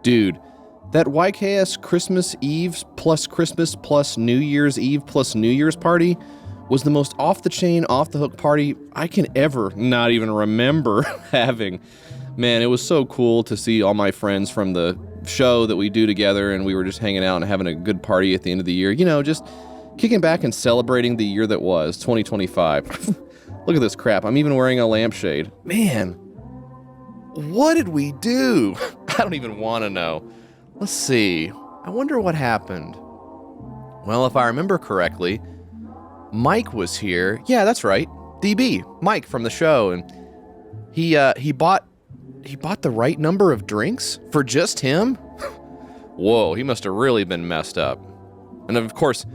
Dude, that YKS Christmas Eve plus New Year's Eve plus New Year's party was the most off-the-chain, off-the-hook party I can ever not even remember having. Man, it was so cool to see all my friends from the show that we do together, and we were just hanging out and having a good party at the end of the year. You know, just kicking back and celebrating the year that was, 2025. Look at this crap. I'm even wearing a lampshade. Man, what did we do? I don't even want to know. Let's see. I wonder what happened. Well, if I remember correctly, Mike was here. Yeah, that's right. DB, Mike from the show, and he bought the right number of drinks for just him? Whoa, he must have really been messed up. And of course,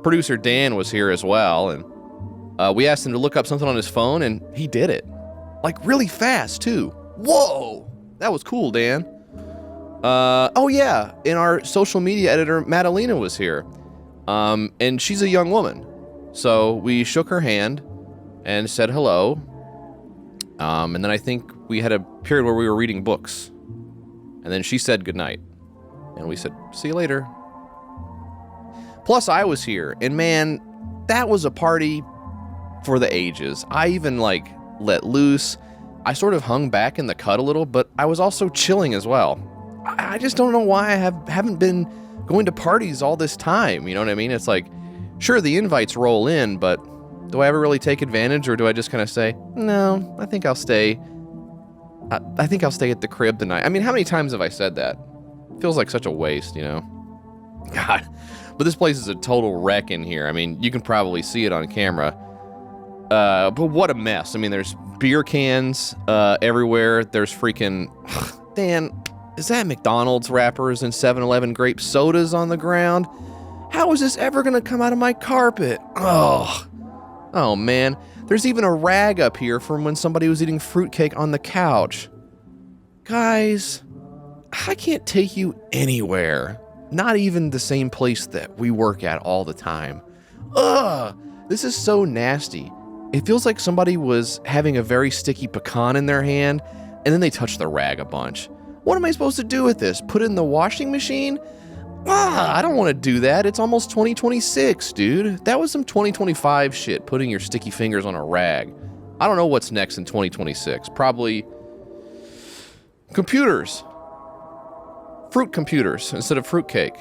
producer Dan was here as well, and we asked him to look up something on his phone, and he did it. Like, really fast, too. Whoa! That was cool, Dan. Oh yeah, and our social media editor, Madalena, was here. And she's a young woman. So we shook her hand and said hello. And then I think we had a period where we were reading books. And then she said goodnight. And we said, see you later. Plus, I was here. And man, that was a party for the ages. I even, let loose. I sort of hung back in the cut a little, but I was also chilling as well. I just don't know why I haven't been going to parties all this time. You know what I mean? It's like, sure, the invites roll in, but do I ever really take advantage, or do I just kind of say, no, I think I'll stay. I think I'll stay at the crib tonight. I mean, how many times have I said that? Feels like such a waste, you know? God. But this place is a total wreck in here. I mean, you can probably see it on camera. But what a mess. I mean, there's beer cans everywhere. There's freaking... Dan, is that McDonald's wrappers and 7-Eleven grape sodas on the ground? How is this ever going to come out of my carpet? Oh, man. There's even a rag up here from when somebody was eating fruitcake on the couch. Guys, I can't take you anywhere. Not even the same place that we work at all the time. Ugh! This is so nasty. It feels like somebody was having a very sticky pecan in their hand, and then they touched the rag a bunch. What am I supposed to do with this? Put it in the washing machine? I don't want to do that. It's almost 2026, dude. That was some 2025 shit, putting your sticky fingers on a rag. I don't know what's next in 2026. Probably computers. Fruit computers instead of fruitcake.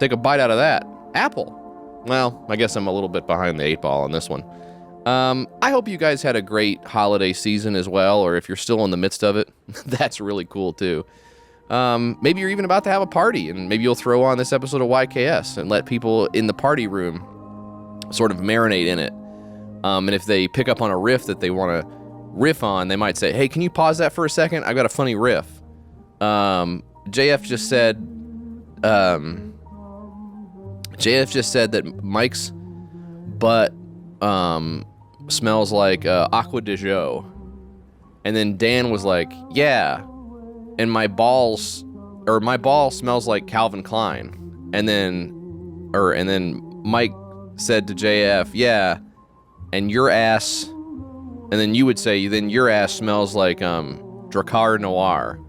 Take a bite out of that. Apple. Well, I guess I'm a little bit behind the 8-ball on this one. I hope you guys had a great holiday season as well, or if you're still in the midst of it, that's really cool too. Maybe you're even about to have a party, and maybe you'll throw on this episode of YKS and let people in the party room sort of marinate in it. And if they pick up on a riff that they want to riff on, they might say, hey, can you pause that for a second? I've got a funny riff. JF just said that Mike's butt smells like Aqua de Jo. And then Dan was like, yeah, and my ball smells like Calvin Klein. And then Mike said to JF, yeah, and your ass, and then you would say, then your ass smells like Drakkar Noir.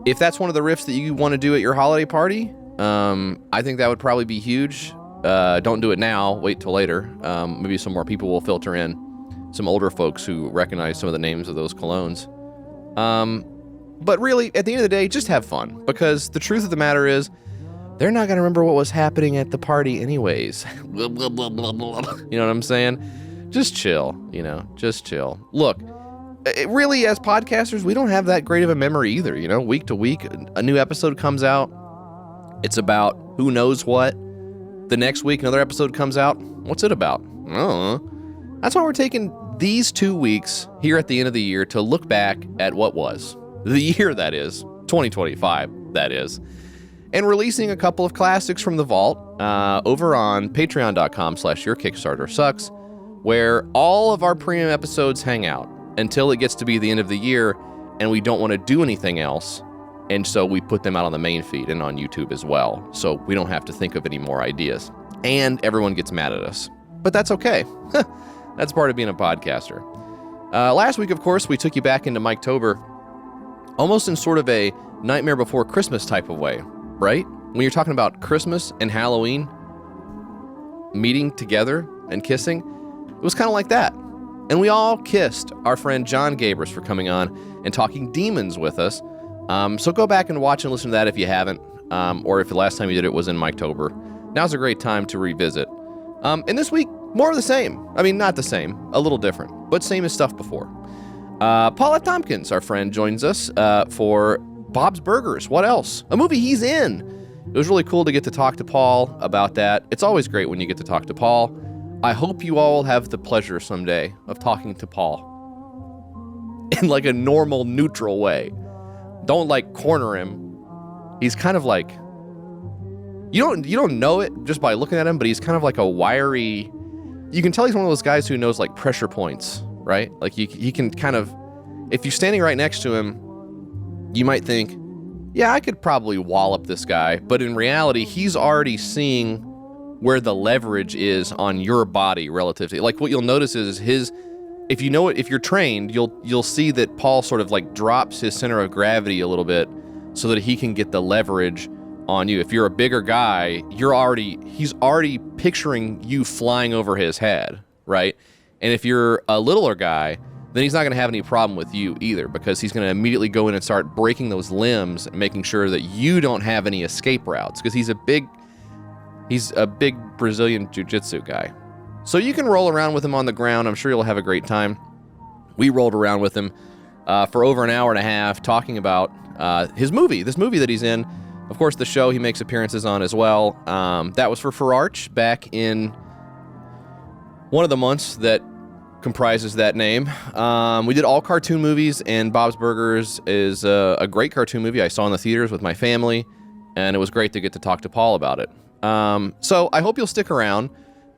If that's one of the riffs that you want to do at your holiday party, I think that would probably be huge. Don't do it now. Wait till later. Maybe some more people will filter in. Some older folks who recognize some of the names of those colognes. But really, at the end of the day, just have fun. Because the truth of the matter is, they're not going to remember what was happening at the party anyways. You know what I'm saying? Just chill, just chill. Look, really, as podcasters, we don't have that great of a memory either, Week to week, a new episode comes out. It's about who knows what. The next week, another episode comes out. What's it about? I don't know. That's why we're taking these 2 weeks here at the end of the year to look back at what was. The year, that is. 2025, that is. And releasing a couple of classics from the vault over on patreon.com/yourkickstartersucks, where all of our premium episodes hang out until it gets to be the end of the year and we don't want to do anything else. And so we put them out on the main feed and on YouTube as well. So we don't have to think of any more ideas. And everyone gets mad at us. But that's okay. That's part of being a podcaster. Last week, of course, we took you back into Mike-tober almost in sort of a Nightmare Before Christmas type of way, right? When you're talking about Christmas and Halloween meeting together and kissing, it was kind of like that. And we all kissed our friend John Gabers for coming on and talking demons with us. So go back and watch and listen to that if you haven't, or if the last time you did it was in Mictober. Now's a great time to revisit. And this week, more of the same. I mean, not the same, a little different, but same as stuff before. Paula Tompkins, our friend, joins us for Bob's Burgers. What else? A movie he's in. It was really cool to get to talk to Paul about that. It's always great when you get to talk to Paul. I hope you all have the pleasure someday of talking to Paul in like a normal, neutral way. Don't like corner him. He's kind of like, you don't know it just by looking at him, but he's kind of like a wiry, you can tell he's one of those guys who knows like pressure points, right? Like he can kind of, if you're standing right next to him, you might think, yeah, I could probably wallop this guy. But in reality, he's already seeing where the leverage is on your body relative to, like what you'll notice is if you know it, if you're trained, you'll see that Paul sort of like drops his center of gravity a little bit so that he can get the leverage on you. If you're a bigger guy, he's already picturing you flying over his head, right? And if you're a littler guy, then he's not going to have any problem with you either, because he's going to immediately go in and start breaking those limbs and making sure that you don't have any escape routes, because he's a big Brazilian jiu-jitsu guy. So you can roll around with him on the ground. I'm sure you'll have a great time. We rolled around with him for over an hour and a half talking about this movie that he's in. Of course, the show he makes appearances on as well. That was for Farrarch back in one of the months that comprises that name. We did all cartoon movies, and Bob's Burgers is a great cartoon movie I saw in the theaters with my family, and it was great to get to talk to Paul about it. So I hope you'll stick around,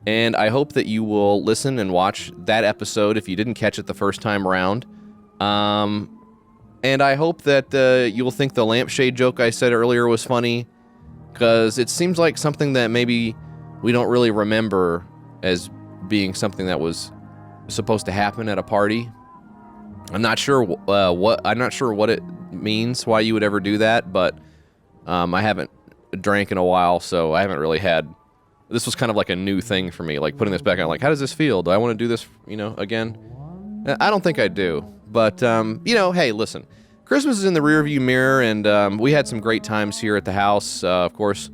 and I hope that you will listen and watch that episode if you didn't catch it the first time around. And I hope that you will think the lampshade joke I said earlier was funny, because it seems like something that maybe we don't really remember as being something that was supposed to happen at a party. I'm not sure what it means, why you would ever do that, but I haven't drank in a while, so I haven't really had, this was kind of like a new thing for me, like putting this back on, like, how does this feel? Do I want to do this, again? I don't think I do, but, hey, listen, Christmas is in the rearview mirror, and we had some great times here at the house. Of course,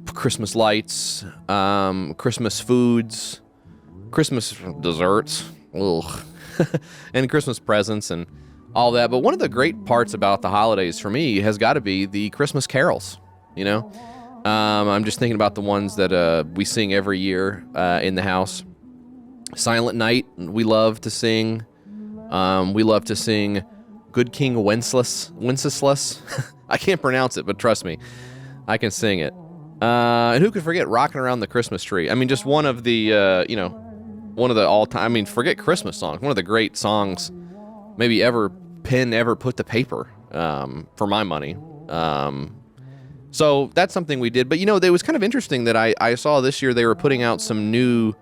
Christmas lights, Christmas foods, Christmas desserts, and Christmas presents and all that. But one of the great parts about the holidays for me has got to be the Christmas carols. I'm just thinking about the ones that we sing every year in the house. Silent Night, we love to sing. We love to sing Good King Wenceslas. I can't pronounce it, but trust me, I can sing it. And who could forget Rocking Around the Christmas Tree? I mean, just one of the, one of the all-time, I mean, forget Christmas songs, one of the great songs maybe ever put to paper, for my money. So that's something we did. But, it was kind of interesting that I saw this year they were putting out some new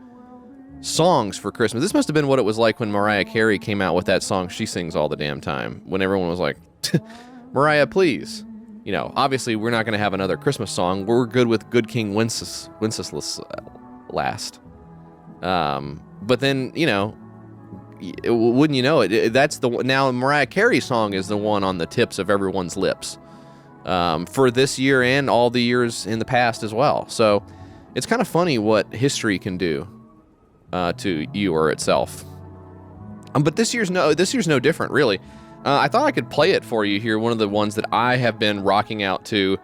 songs for Christmas. This must have been what it was like when Mariah Carey came out with that song She Sings All the Damn Time, when everyone was like, Mariah, please. Obviously we're not going to have another Christmas song. We're good with Good King Wenceslas last. But then, wouldn't you know it, that's the one. Now Mariah Carey's song is the one on the tips of everyone's lips for this year and all the years in the past as well. So it's kind of funny what history can do to you or itself. But this year's no different, really. I thought I could play it for you here. One of the ones that I have been rocking out to.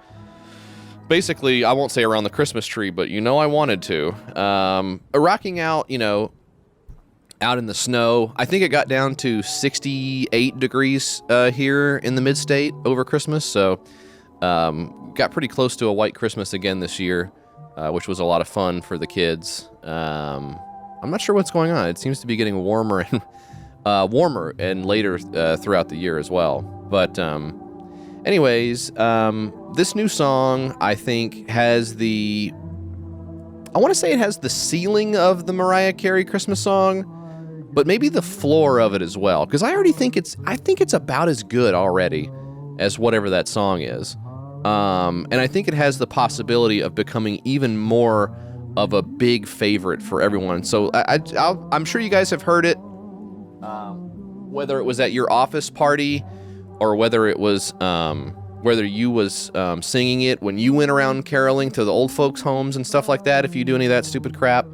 Basically, I won't say around the Christmas tree, but I wanted to. Rocking out, out in the snow. I think it got down to 68 degrees here in the mid-state over Christmas, so got pretty close to a white Christmas again this year, which was a lot of fun for the kids. I'm not sure what's going on. It seems to be getting warmer and later throughout the year as well. But anyways, this new song, I think, has I want to say it has the ceiling of the Mariah Carey Christmas song, but maybe the floor of it as well, because I think it's about as good already as whatever that song is. And I think it has the possibility of becoming even more of a big favorite for everyone. So I'm sure you guys have heard it, whether it was at your office party or whether it was whether you was singing it when you went around caroling to the old folks' homes and stuff like that, if you do any of that stupid crap.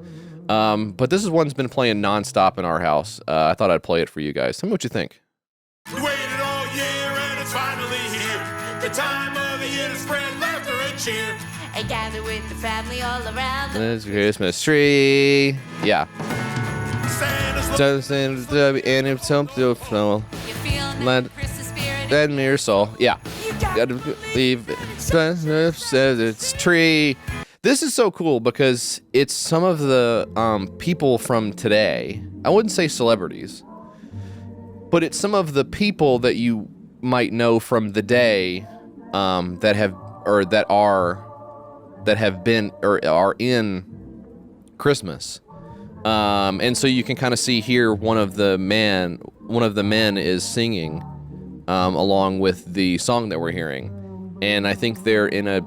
But this is one's been playing nonstop in our house. I thought I'd play it for you guys. Tell me what you think. We waited all year and it's finally here. The time of the year to spread laughter and cheer. And gather with the family all around the There's a Christmas tree. Yeah. Santa's And it's something you feeling Land- that Christmas spirit. that in your soul. Yeah. You got Gotta believe it. Says it's tree. This is so cool because it's some of the people from today. I wouldn't say celebrities, but it's some of the people that you might know from the day that have been or are in Christmas. And so you can kind of see here one of the men is singing along with the song that we're hearing. And I think they're in a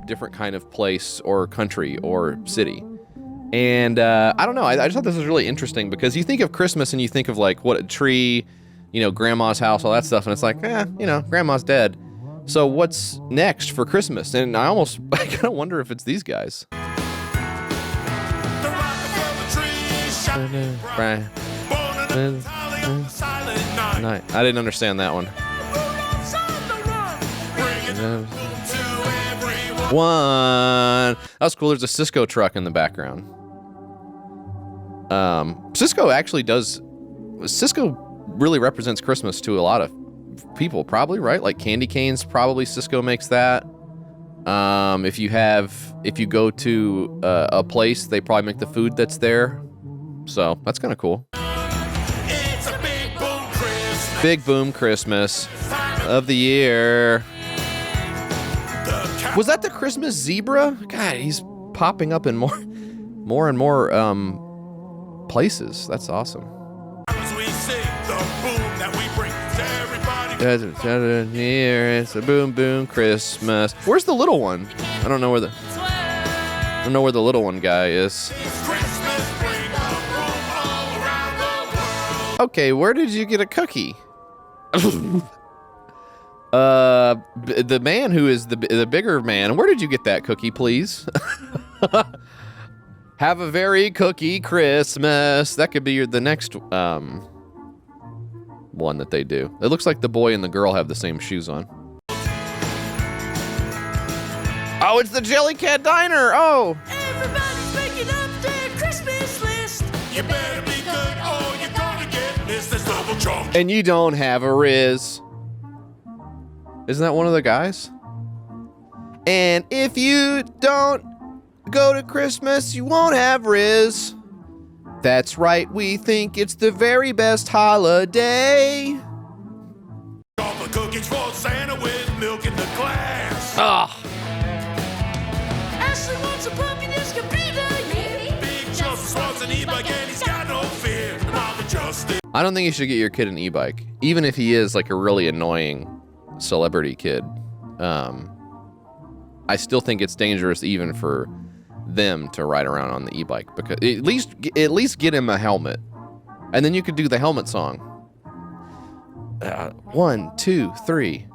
different kind of place or country or city. And I don't know, I just thought this was really interesting because you think of Christmas and you think of like what a tree, grandma's house, all that stuff. And it's like, grandma's dead. So what's next for Christmas? And I kind of wonder if it's these guys. the Rockefeller tree is shining bright. Born in a Italian silent night. I didn't understand that one. Rudolph's on the run. Bringing the boom to everyone. One. That was cool. There's a Cisco truck in the background. Cisco really represents Christmas to a lot of people, probably, right? Like candy canes, probably Cisco makes that. If you go to a place, they probably make the food that's there. So that's kind of cool. It's a big boom Christmas. Big boom Christmas of the year. Was that the Christmas zebra? God, he's popping up in more and more places. That's awesome. As we sing the boom that we bring to everybody. Here it's a boom boom Christmas. Where's the little one? I don't know where the little one guy is. It's Christmas, bring the boom all around the world. Okay, where did you get a cookie? The man who is the bigger man. Where did you get that cookie, please? Have a very cookie Christmas. That could be the next one that they do. It looks like the boy and the girl have the same shoes on. Oh, it's the Jellycat Diner. Oh. Everybody's making up their Christmas list. You better be good or you're gonna get missed. There's double jump. And you don't have a Riz. Isn't that one of the guys? And if you don't go to Christmas, you won't have Riz. That's right, we think it's the very best holiday. All the cookies for Santa with milk in the glass. Ah, Ashley wants a pumpkin, this could be the year. Big Justin wants an e-bike and he's got no fear. Mama Justin. I don't think you should get your kid an e-bike, even if he is like a really annoying celebrity kid. I still think it's dangerous even for them to ride around on the e-bike, because at least get him a helmet, and then you could do the helmet song. 1, 2, 3.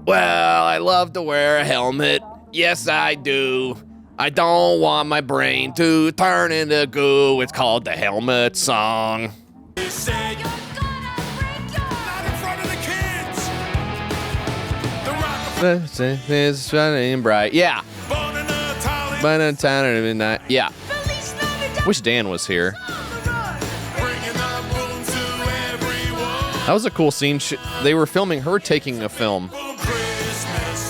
Well, I love to wear a helmet. Yes, I do. I don't want my brain to turn into goo. It's called the helmet song. He said, You're gonna break your not in front of the kids. The Rockefeller It's shining bright. Yeah. born in a Italian By the time of midnight. Yeah. Feliz Navidad Wish Dan was here. on the run. bringing the boom to everyone. That was a cool scene. They were filming her taking a film. Boom Christmas,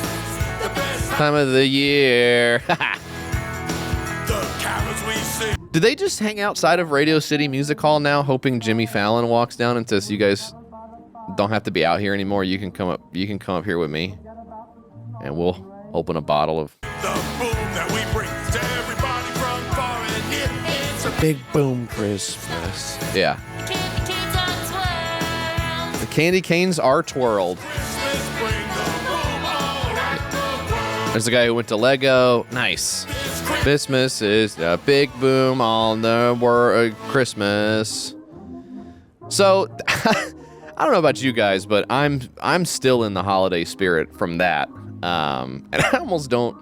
the best Time of the year. the carols we sing. Did they just hang outside of Radio City Music Hall now, hoping Jimmy Fallon walks down and says, "You guys don't have to be out here anymore. You can come up. You can come up here with me, and we'll open a bottle of." The boom that we bring to everybody from far and near. It's a Big boom Christmas. Yeah. Candy canes are twirled. The candy canes are twirled. Christmas brings the boom all around the world. There's the guy who went to Lego. Nice. Christmas is a big boom on the world. Christmas. So, I don't know about you guys, but I'm still in the holiday spirit from that. And I almost don't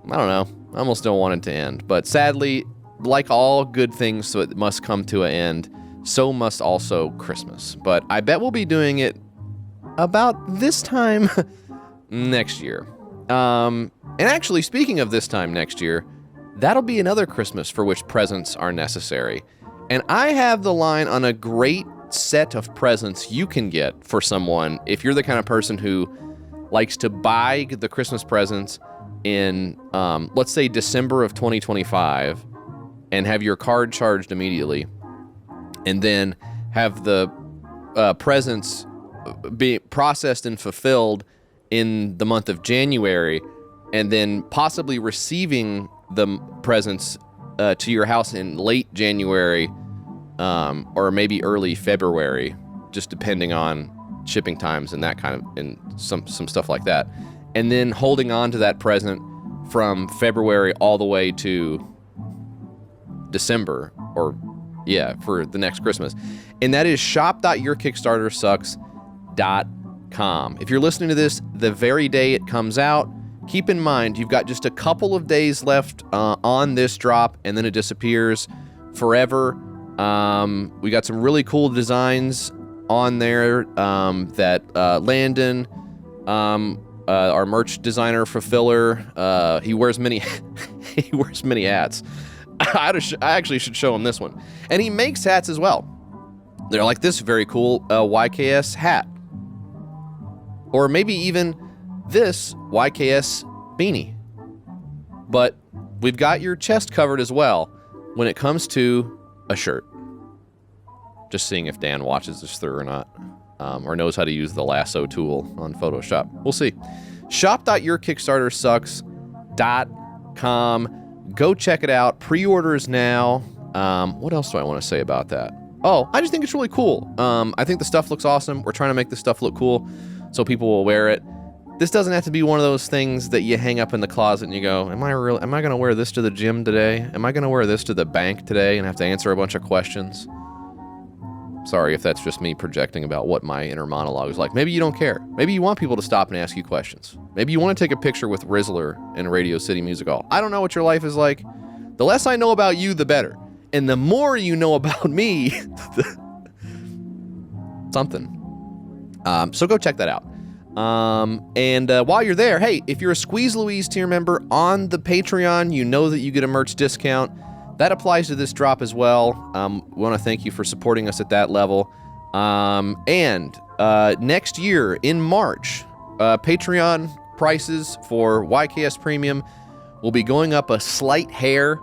want it to end. But sadly, like all good things, so it must come to an end, so must also Christmas. But I bet we'll be doing it about this time next year. And actually, speaking of this time next year, that'll be another Christmas for which presents are necessary. And I have the line on a great set of presents you can get for someone if you're the kind of person who likes to buy the Christmas presents in, let's say, December of 2025 and have your card charged immediately, and then have the presents be processed and fulfilled in the month of January, and then possibly receiving the presents to your house in late January or maybe early February, just depending on shipping times and that kind of, and some stuff like that. And then holding on to that present from February all the way to December, or for the next Christmas. And that is shop.yourkickstartersucks.com. If you're listening to this the very day it comes out, keep in mind you've got just a couple of days left on this drop, and then it disappears forever. We got some really cool designs on there that Landon, our merch designer fulfiller, he wears many hats. I actually should show him this one. And he makes hats as well. They're like this very cool YKS hat. Or maybe even this YKS beanie. But we've got your chest covered as well when it comes to a shirt. Just seeing if Dan watches this through or not. Or knows how to use the lasso tool on Photoshop. We'll see. Shop.yourkickstartersucks.com. Go check it out. Pre-orders now. What else do I want to say about that? Oh, I just think it's really cool. I think the stuff looks awesome. We're trying to make this stuff look cool so people will wear it. This doesn't have to be one of those things that you hang up in the closet and you go, am I going to wear this to the gym today? Am I going to wear this to the bank today and have to answer a bunch of questions? Sorry if that's just me projecting about what my inner monologue is like. Maybe you don't care. Maybe you want people to stop and ask you questions. Maybe you want to take a picture with Rizzler in Radio City Music Hall. I don't know what your life is like. The less I know about you, the better. And the more you know about me, something. So go check that out. And while you're there, hey, if you're a Squeeze Louise tier member on the Patreon, you know that you get a merch discount. That applies to this drop as well. We want to thank you for supporting us at that level. And next year in March, Patreon prices for YKS Premium will be going up a slight hair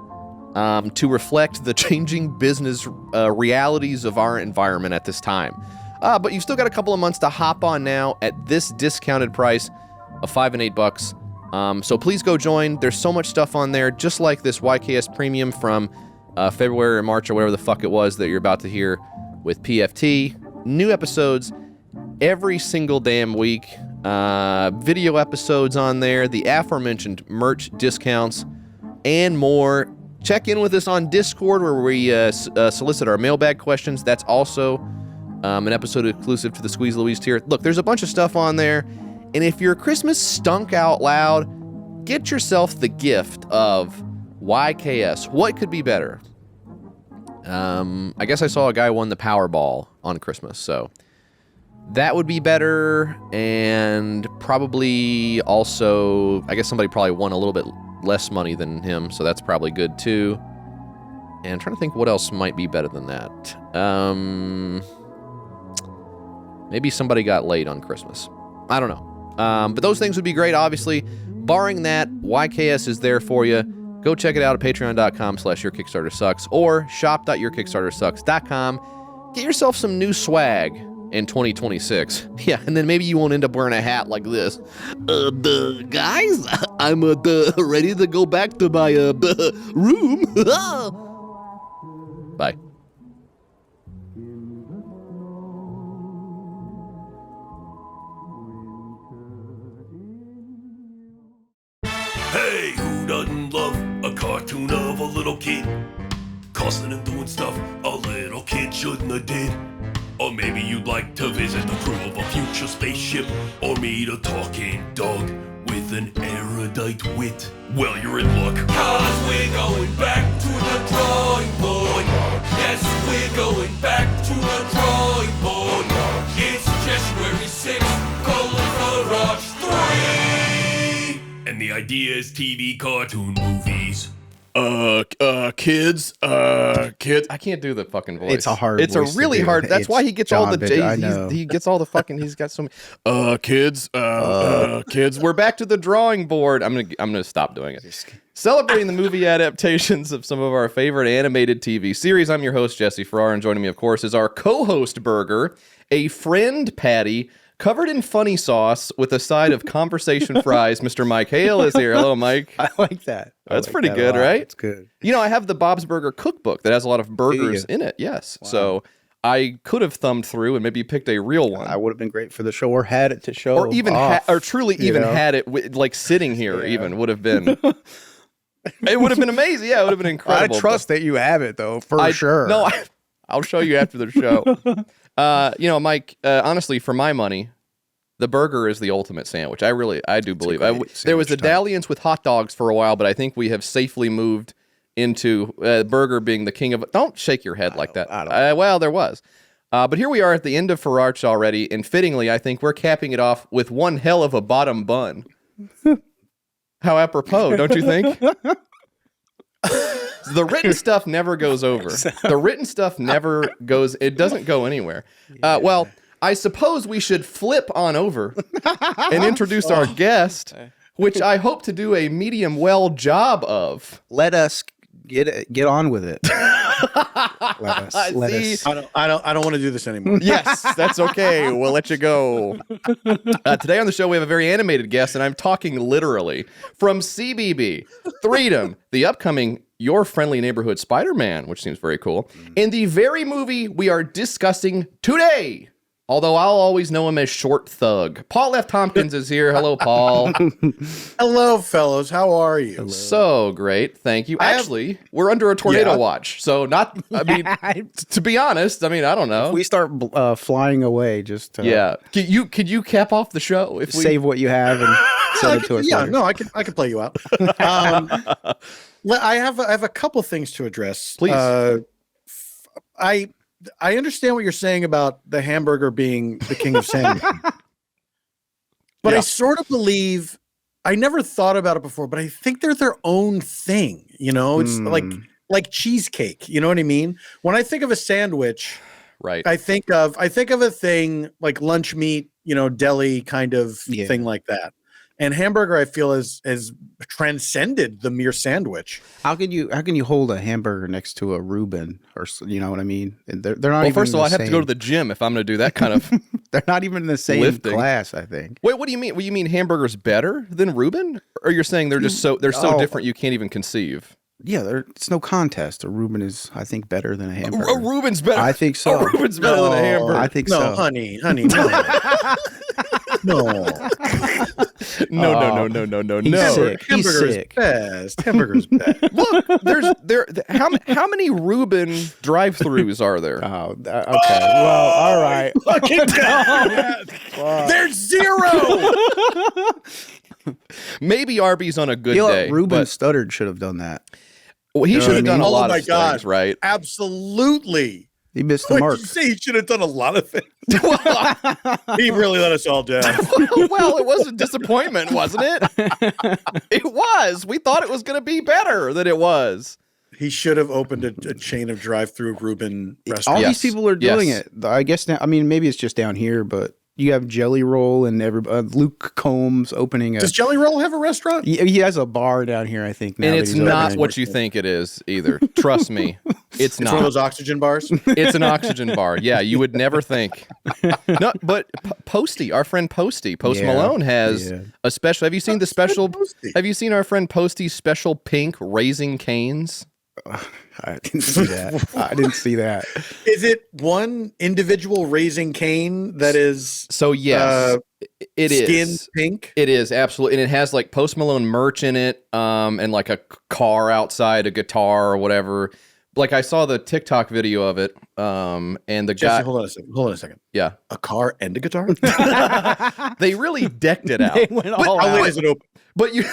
to reflect the changing business realities of our environment at this time. But you've still got a couple of months to hop on now at this discounted price of $5 and $8. So please go join. There's so much stuff on there, just like this YKS Premium from February or March or whatever the fuck it was that you're about to hear with PFT. New episodes every single damn week. Video episodes on there, the aforementioned merch discounts, and more. Check in with us on Discord where we solicit our mailbag questions. That's also an episode exclusive to the Squeeze Louise tier. Look, there's a bunch of stuff on there. And if your Christmas stunk out loud, get yourself the gift of YKS. What could be better? I guess I saw a guy won the Powerball on Christmas, so that would be better. And probably also, I guess somebody probably won a little bit less money than him, so that's probably good too. And I'm trying to think what else might be better than that. Maybe somebody got laid on Christmas. I don't know. But those things would be great, obviously. Barring that, YKS is there for you. Go check it out at patreon.com/yourkickstartersucks or shop.yourkickstartersucks.com. Get yourself some new swag in 2026. Yeah, and then maybe you won't end up wearing a hat like this. Guys, I'm ready to go back to my room. cartoon of a little kid cussing and doing stuff a little kid shouldn't have did. Or maybe you'd like to visit the crew of a future spaceship, or meet a talking dog with an erudite wit. Well, you're in luck, 'cause we're going back to the drawing board. Yes, we're going back to the drawing board. It's January 6th, Farrarch 3! And the idea is TV cartoon movies. Kids. I can't do the fucking voice. It's a hard It's voice a really to do. hard. That's It's why he gets John all the Bid- I J's. know. He gets all the fucking. He's got so many. Kids. Kids. We're back to the drawing board. I'm gonna stop doing it. Celebrating the movie adaptations of some of our favorite animated TV series. I'm your host Jesse Farrar, and joining me, of course, is our co-host Burger, a friend Patty, covered in funny sauce with a side of conversation fries. Mr. Mike Hale is here. Hello, Mike. I like that. That's pretty good, right? It's good. You know, I have the Bob's Burger cookbook that has a lot of burgers in it. Yes. Wow. So I could have thumbed through and maybe picked a real one. I would have been great for the show, or had it to show, or even or truly even know? had it like sitting here. Even would have been. It would have been amazing. Yeah, it would have been incredible. I trust that you have it though, for sure. No, I'll show you after the show. You know, Mike. Honestly, for my money, the burger is the ultimate sandwich. I do believe. There was a dalliance with hot dogs for a while, but I think we have safely moved into burger being the king of. Don't shake your head like that. Well, there was. But here we are at the end of Farrarch already, and fittingly, I think we're capping it off with one hell of a bottom bun. How apropos, don't you think? The written stuff never goes over. The written stuff never goes. It doesn't go anywhere. Well, I suppose we should flip on over and introduce our guest, which I hope to do a medium well job of. Let us get on with it. Let us. I don't want to do this anymore. Yes, that's okay. We'll let you go. Today on the show, we have a very animated guest, and I'm talking literally from CBB, Threedom, the upcoming Your Friendly Neighborhood Spider-Man, which seems very cool, and the very movie we are discussing today. Although I'll always know him as Short Thug. Paul F. Tompkins is here. Hello, Paul. Hello, fellows. How are you? Hello. So great. Thank you. Actually, we're under a tornado watch. So to be honest, I don't know. If we start flying away, just Could you cap off the show if we save what you have and send it to us later? No, I can play you out. I have a couple things to address. Please. I understand what you're saying about the hamburger being the king of sandwich. But I sort of believe, I never thought about it before, but I think they're their own thing. You know, it's like cheesecake. You know what I mean? When I think of a sandwich, right, I think of a thing like lunch meat, deli kind of thing like that. And hamburger, I feel, has transcended the mere sandwich. How can you hold a hamburger next to a Reuben, or you know what I mean? They're not. Well, even first of all, I have to go to the gym if I'm going to do that kind of. They're not even in the same lifting class, I think. Wait, what do you mean? What you mean hamburger's better than Reuben, or you're saying they're just so different you can't even conceive? Yeah, it's no contest. A Reuben is, I think, better than a hamburger. A Reuben's better. I think so. A Reuben's better than a hamburger. I think so. No, honey, no. No. He's sick. Hamburger's best. Hamburger's best. Look, how many Reuben drive-thrus are there? Oh, okay. Well, all right. There's zero. Maybe Arby's on a good day. Reuben Studdard should have done that. Well, he should have done a lot of things, right? Absolutely. He missed the mark. Did you say he should have done a lot of things? He really let us all down. Well, it was a disappointment, wasn't it? It was. We thought it was going to be better than it was. He should have opened a chain of drive-through Reuben restaurants. All these people are doing it. I guess now, maybe it's just down here, but you have Jelly Roll and Luke Combs opening Does Jelly Roll have a restaurant? He has a bar down here, I think. Now and it's not what you think it is either. Trust me. It's not. One of those oxygen bars? It's an oxygen bar. Yeah, you would never think. No, but Posty, our friend Posty, Post Malone has a special. Have you seen the special? Have you seen our friend Posty's special pink Raising Cane's? I didn't see that. I didn't see that. Is it one individual Raising Cane that is So yes, it skin is. pink? It is absolutely, and it has like Post Malone merch in it, and like a car outside, a guitar or whatever. Like I saw the TikTok video of it, and the Jesse, guy. hold on a second. Yeah, A car and a guitar? they really decked it out. They went all How out. late is it open? But you,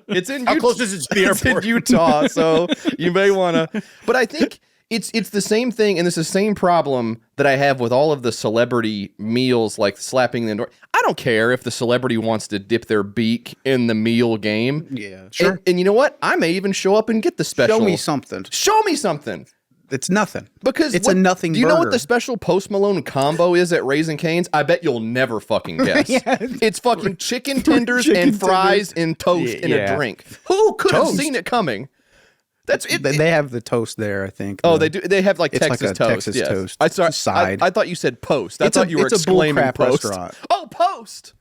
it's in How Utah. close is it to the It's in airport? Utah, so you may want to. But I think it's the same thing, and it's the same problem that I have with all of the celebrity meals, like slapping the door. I don't care if the celebrity wants to dip their beak in the meal game. Yeah. Sure. And you know what? I may even show up and get the special. Show me something. Show me something. It's nothing. Because it's a nothing Do you know what burger. the special Post Malone combo is at Raising Cane's? I bet you'll never fucking guess. Yeah. It's fucking chicken tenders Chicken and fries and toast in a Yeah. drink. Who could have Toast? seen it coming? That's it. They have the toast there, I think. Oh, they do. They have like It's like Texas a toast. Texas yes. toast I saw. side. I thought you said post. I It's a- thought you were it's a bull exclaiming crap post. restaurant. Oh, post.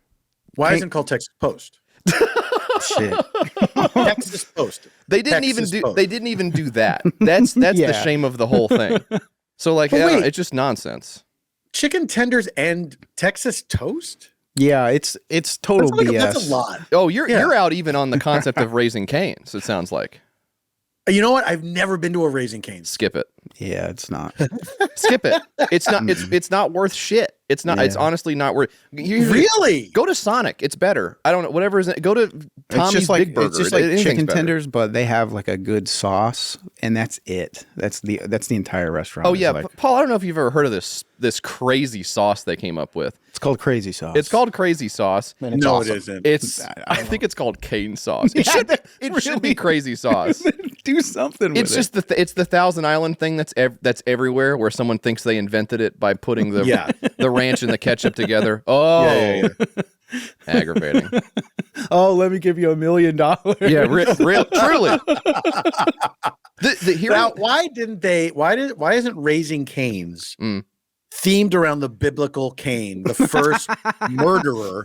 Why isn't it called Texas Post? Shit. Texas Post. They didn't Texas even do. Post. They didn't even do that. That's the Yeah. shame of the whole thing. So like, But I don't know, wait. it's just nonsense. Chicken tenders and Texas toast? Yeah, it's total BS. That's a lot. Oh, you're Yeah. out even on the concept of Raising Cane's. It sounds like. You know what? I've never been to a Raising Cane's. Skip it. Yeah, it's not. Skip it. It's not. It's not worth shit. It's not. It's Yeah. honestly not worth. Really? Go to Sonic. It's better. I don't know. Whatever is. Go to Tommy's It's just like Big Burger. it's just like Anything's chicken better. tenders, but they have like a good sauce, and that's it. That's the entire restaurant. Oh It's yeah, like- Paul. I don't know if you've ever heard of this crazy sauce they came up with. it's called crazy sauce. It's called crazy sauce. Man, it's No, awesome. it isn't. It's. I I don't think it's called cane sauce. It Yeah, should. that's It should really- be crazy sauce. Do something. With It's just it's the Thousand Island thing that's everywhere, where someone thinks they invented it by putting the Yeah. the ranch and the ketchup together. Oh, Yeah. aggravating. Oh, let me give you $1 million. Yeah, truly. Here, Now, why isn't Raising Cane's Mm. themed around the biblical Cain, the first murderer?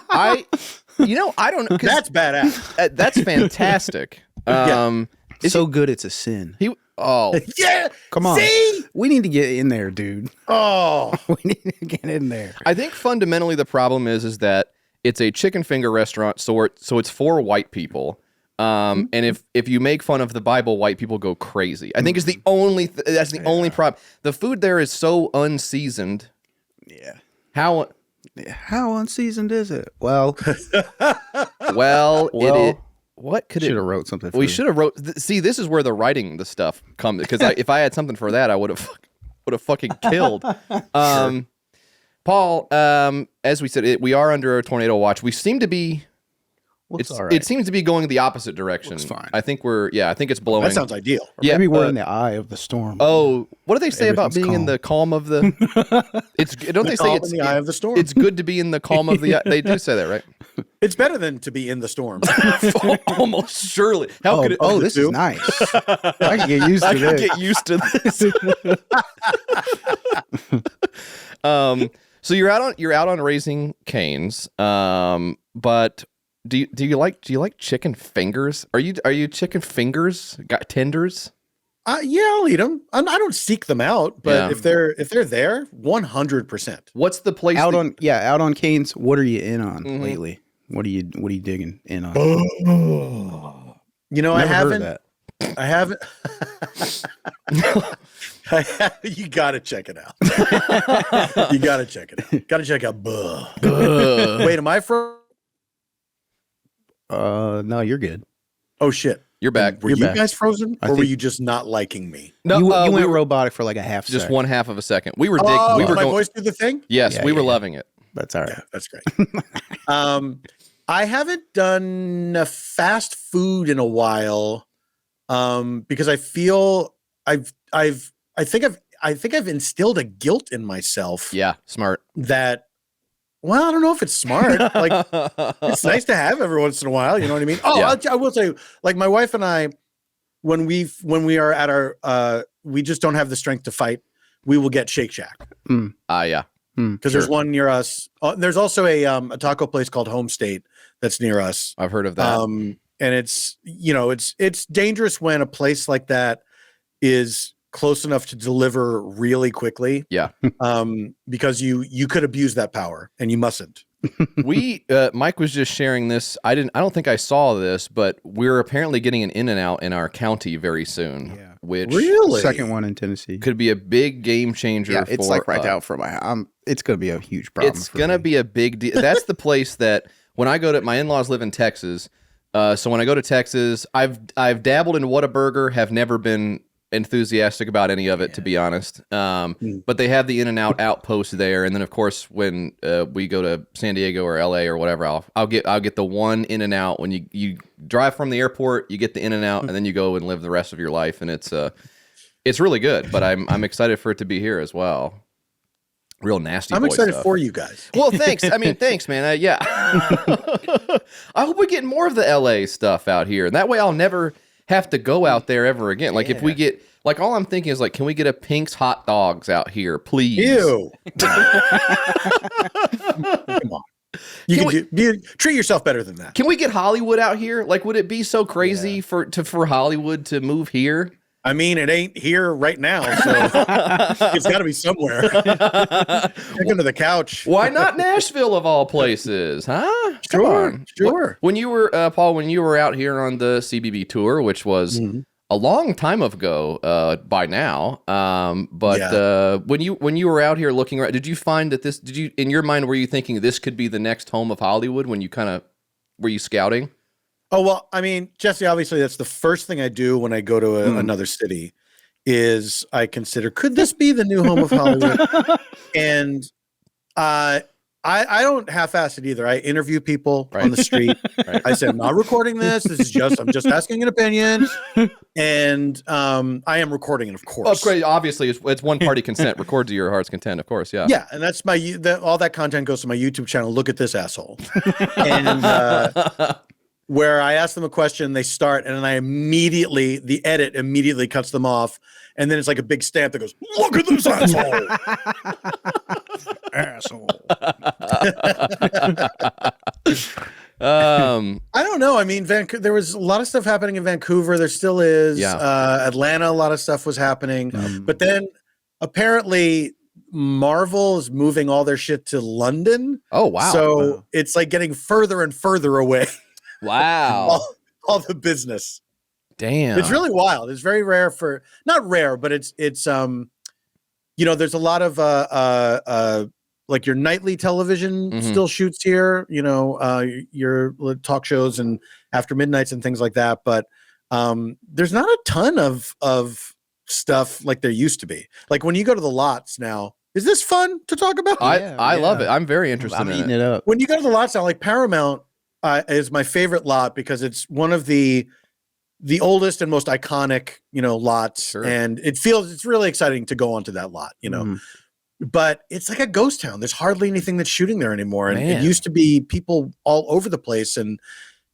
I don't know. 'Cause That's badass. that's fantastic. It's so good, it's a sin. Yeah. Come on. See? We need to get in there, dude. Oh. We need to get in there. I think fundamentally the problem is that it's a chicken finger restaurant, so it's for white people. And if you make fun of the Bible, white people go crazy. I think is the only that's the only problem. The food there is so unseasoned. Yeah. How How unseasoned is it? Well, well, it Well, is. What could should it? have wrote something. We for- should have wrote. See, this is where the writing the stuff comes because if I had something for that, I would have fucking killed. Paul, as we said, we are under a tornado watch. We seem to be. It's all It seems to be going the opposite direction. Looks fine. I think I think it's blowing. That sounds ideal. Or yeah, maybe we're in the eye of the storm. Oh, what do they say about Everything's being in calm. the calm of the? Don't they say Calm it's in the eye of the storm. It's good to be in the calm of the. They do say that, right? It's better than to be in the storm. Almost surely. How could it? oh, this is two? nice. I can get used to I can this. get used to this. So you're out on Raising Cane's. But do you like chicken fingers? Are you chicken fingers? Got tenders? Yeah, I'll eat them. I don't seek them out, but Yeah. if they're there, 100%. What's the place out that- on Cane's. What are you in on Mhm. lately? What are you digging in on? You know, Never heard of I haven't. You gotta check it out. You gotta check it out. Gotta check out. Wait, am I from? No, you're good. Oh shit! You're back. Were You're you back. guys frozen, I or were think- you just not liking me? No, you we went were robotic for like a half just second. one half of a second. We were Oh, we were my going. voice do the thing. Yes, Yeah, we were yeah. loving it. That's all right. Yeah, that's great. I haven't done a fast food in a while, because I feel I think I've instilled a guilt in myself Yeah, smart. that. Well, I don't know if it's smart. Like, it's nice to have every once in a while. You know what I mean? Oh, Yeah. I will say, like my wife and I, when we are at our, we just don't have the strength to fight. We will get Shake Shack Yeah. because there's one near us. There's also a taco place called Home State that's near us. I've heard of that. it's it's dangerous when a place like that is close enough to deliver really quickly. Yeah. Because you could abuse that power and you mustn't. Mike was just sharing this. I don't think I saw this, but we're apparently getting an In-N-Out in our county very soon. Yeah. Which Really? Second one in Tennessee. could be a big game changer. Yeah, it's for, like right out from my house. It's going to be a huge problem. It's going to be a big deal. That's the place that when I go to, my in-laws live in Texas. So when I go to Texas, I've dabbled in Whataburger, have never been enthusiastic about any of it, to be honest. But they have the In-N-Out outpost there, and then of course when we go to San Diego or LA or whatever, I'll get the one In-N-Out. When you drive from the airport, you get the In-N-Out, and then you go and live the rest of your life, and it's really good. But I'm excited for it to be here as well. Real nasty. I'm boy excited stuff. for you guys. Well, thanks. I mean, thanks, man. Yeah. I hope we get more of the LA stuff out here, and that way I'll never have to go out there ever again. Like if we get, like, all I'm thinking is like, can we get a Pink's hot dogs out here, please? Ew. Come on. Treat yourself better than that. Can we get Hollywood out here? Like, would it be so crazy for Hollywood to move here? I mean, it ain't here right now, so it's got to be somewhere. Take them to the couch. Why not Nashville of all places, huh? Come on. Sure. When you were, Paul, when you were out here on the CBB tour, which was a long time ago by now, when you were out here looking around, did you find that in your mind, were you thinking this could be the next home of Hollywood when you were you scouting? Oh, well, I mean, Jesse, obviously that's the first thing I do when I go to another city is I consider, could this be the new home of Hollywood? And I don't half-ass it either. I interview people on the street. Right. I say, I'm not recording this. I'm just asking an opinion. And I am recording it, of course. Oh, great. Obviously, it's one-party consent. Record to your heart's content, of course, yeah. Yeah, and that's all that content goes to my YouTube channel. Look at this asshole. And where I ask them a question, they start, and then the edit immediately cuts them off, and then it's like a big stamp that goes, "Look at this asshole." Asshole. I don't know. I mean, there was a lot of stuff happening in Vancouver. There still is. Yeah. Atlanta, a lot of stuff was happening. But then apparently Marvel is moving all their shit to London. Oh, wow. So it's like getting further and further away. Wow. all the business. Damn. It's really wild. It's very rare not rare, but it's there's a lot of like your nightly television still shoots here, your talk shows and after midnights and things like that. But there's not a ton of stuff like there used to be. Like when you go to the lots now, is this fun to talk about? I love it. I'm very interested in eating it up. When you go to the lots now, like Paramount is my favorite lot because it's one of the oldest and most iconic, lots. Sure. And it's really exciting to go onto that lot, but it's like a ghost town. There's hardly anything that's shooting there anymore. And it used to be people all over the place. And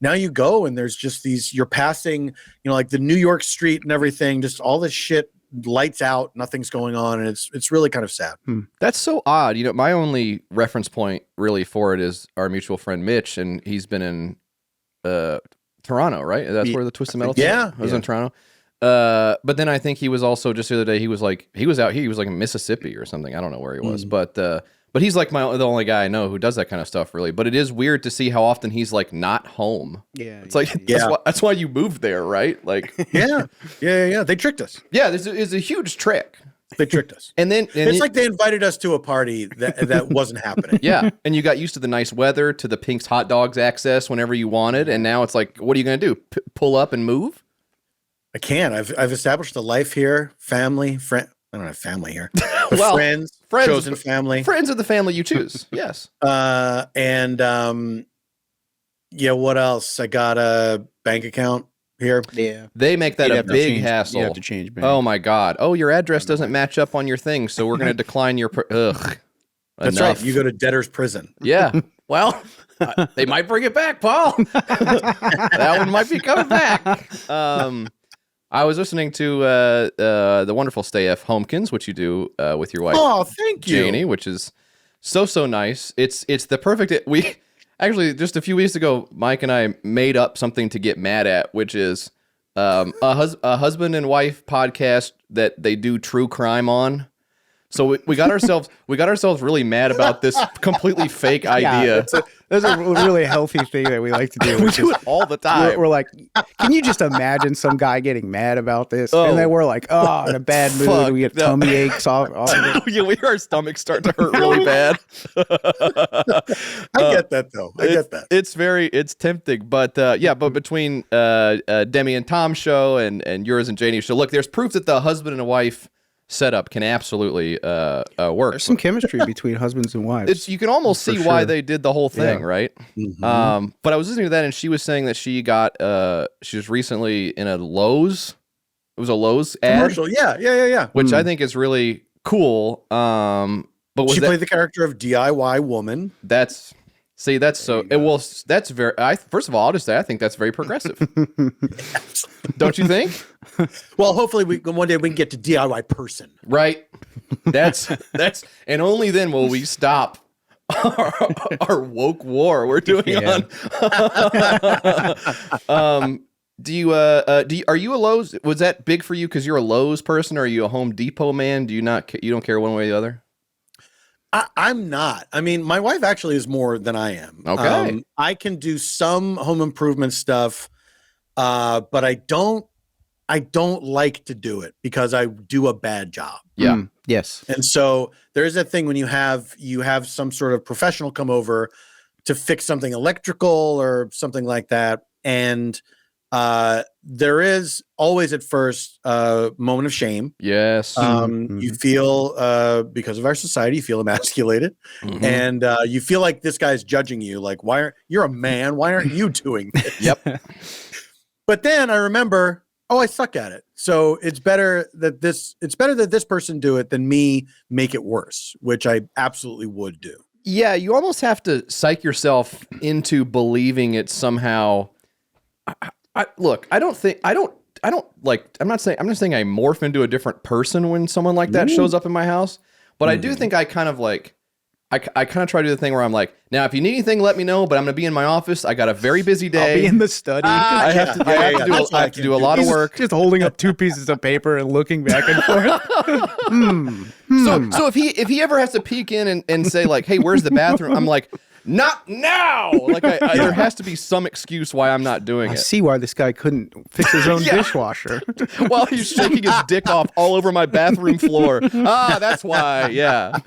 now you go and there's just you're passing, like the New York street and everything, just all this shit, lights out, nothing's going on. And it's really kind of sad. That's so odd. My only reference point really for it is our mutual friend Mitch, and he's been in Toronto, right? That's where the Twisted Metal thing was in Toronto. But then I think he was also just the other day, he was out here, he was like in Mississippi or something. I don't know where he was, but he's like the only guy I know who does that kind of stuff, really. But it is weird to see how often he's like not home. Yeah. It's like, that's why you moved there, right? Like, yeah. They tricked us. Yeah. There's a huge trick. They tricked us. And it's like they invited us to a party that wasn't happening. Yeah. And you got used to the nice weather, to the Pink's hot dogs access whenever you wanted. And now it's like, what are you going to do? Pull up and move? I can't. I've established a life here, family, friend. I don't have family here. Friends, chosen family. Friends of the family you choose. Yes. What else? I got a bank account here. Yeah. They make that a big hassle. You have to change bank. Oh my God. Oh, your address doesn't match up on your thing, so we're going to decline your ugh. That's right. You go to debtor's prison. Yeah. Well, they might bring it back, Paul. That one might be coming back. I was listening to the wonderful Stay F Tompkins, which you do with your wife. Oh, thank you, Janie, which is so nice. It's the perfect. Actually, just a few weeks ago, Mike and I made up something to get mad at, which is a husband and wife podcast that they do true crime on. So we got ourselves really mad about this completely fake idea. That's a really healthy thing that we like to do. We do it all the time. We're like, can you just imagine some guy getting mad about this? And then we're like, oh, in a bad mood. Fuck, We get tummy aches off of it. Yeah, our stomachs start to hurt really bad. I get that though. I get that. It's tempting, but but between Demi and Tom's show and yours and Janie's show, look, there's proof that the husband and a wife setup can absolutely work. There's some chemistry between husbands and wives. You can almost see why they did the whole thing, right? Mm-hmm. But I was listening to that, and she was saying that she was recently in a Lowe's. It was a Lowe's ad, Commercial. Yeah. which I think is really cool. But She played the character of DIY woman. That's so. That's very. First of all, I'll just say I think that's very progressive. Don't you think? Well, hopefully one day we can get to DIY person. Right. That's and only then will we stop our woke war we're doing on. Are you a Lowe's? Was that big for you because you're a Lowe's person, or are you a Home Depot man? You don't care one way or the other? I'm not. I mean, my wife actually is more than I am. Okay. I can do some home improvement stuff, but I don't like to do it because I do a bad job. Yeah. Yes. And so there's that thing when you have some sort of professional come over to fix something electrical or something like that. And there is always at first a moment of shame. Yes. You feel, because of our society, you feel emasculated, and you feel like this guy's judging you. Like, you're a man? Why aren't you doing this? Yep. But then I remember, I suck at it. So it's better that this person do it than me make it worse, which I absolutely would do. Yeah, you almost have to psych yourself into believing it somehow. I'm not saying I morph into a different person when someone like that shows up in my house, but I do think I kind of try to do the thing where I'm like, now if you need anything, let me know, but I'm going to be in my office. I got a very busy day. I'll be in the study. I have to do a lot of work. Just holding up 2 pieces of paper and looking back and forth. So if he ever has to peek in and say like, hey, where's the bathroom? I'm like, not now. Like there has to be some excuse why I'm not doing I it. see why this guy couldn't fix his own dishwasher. While he's shaking his dick off all over my bathroom floor. That's why. Yeah.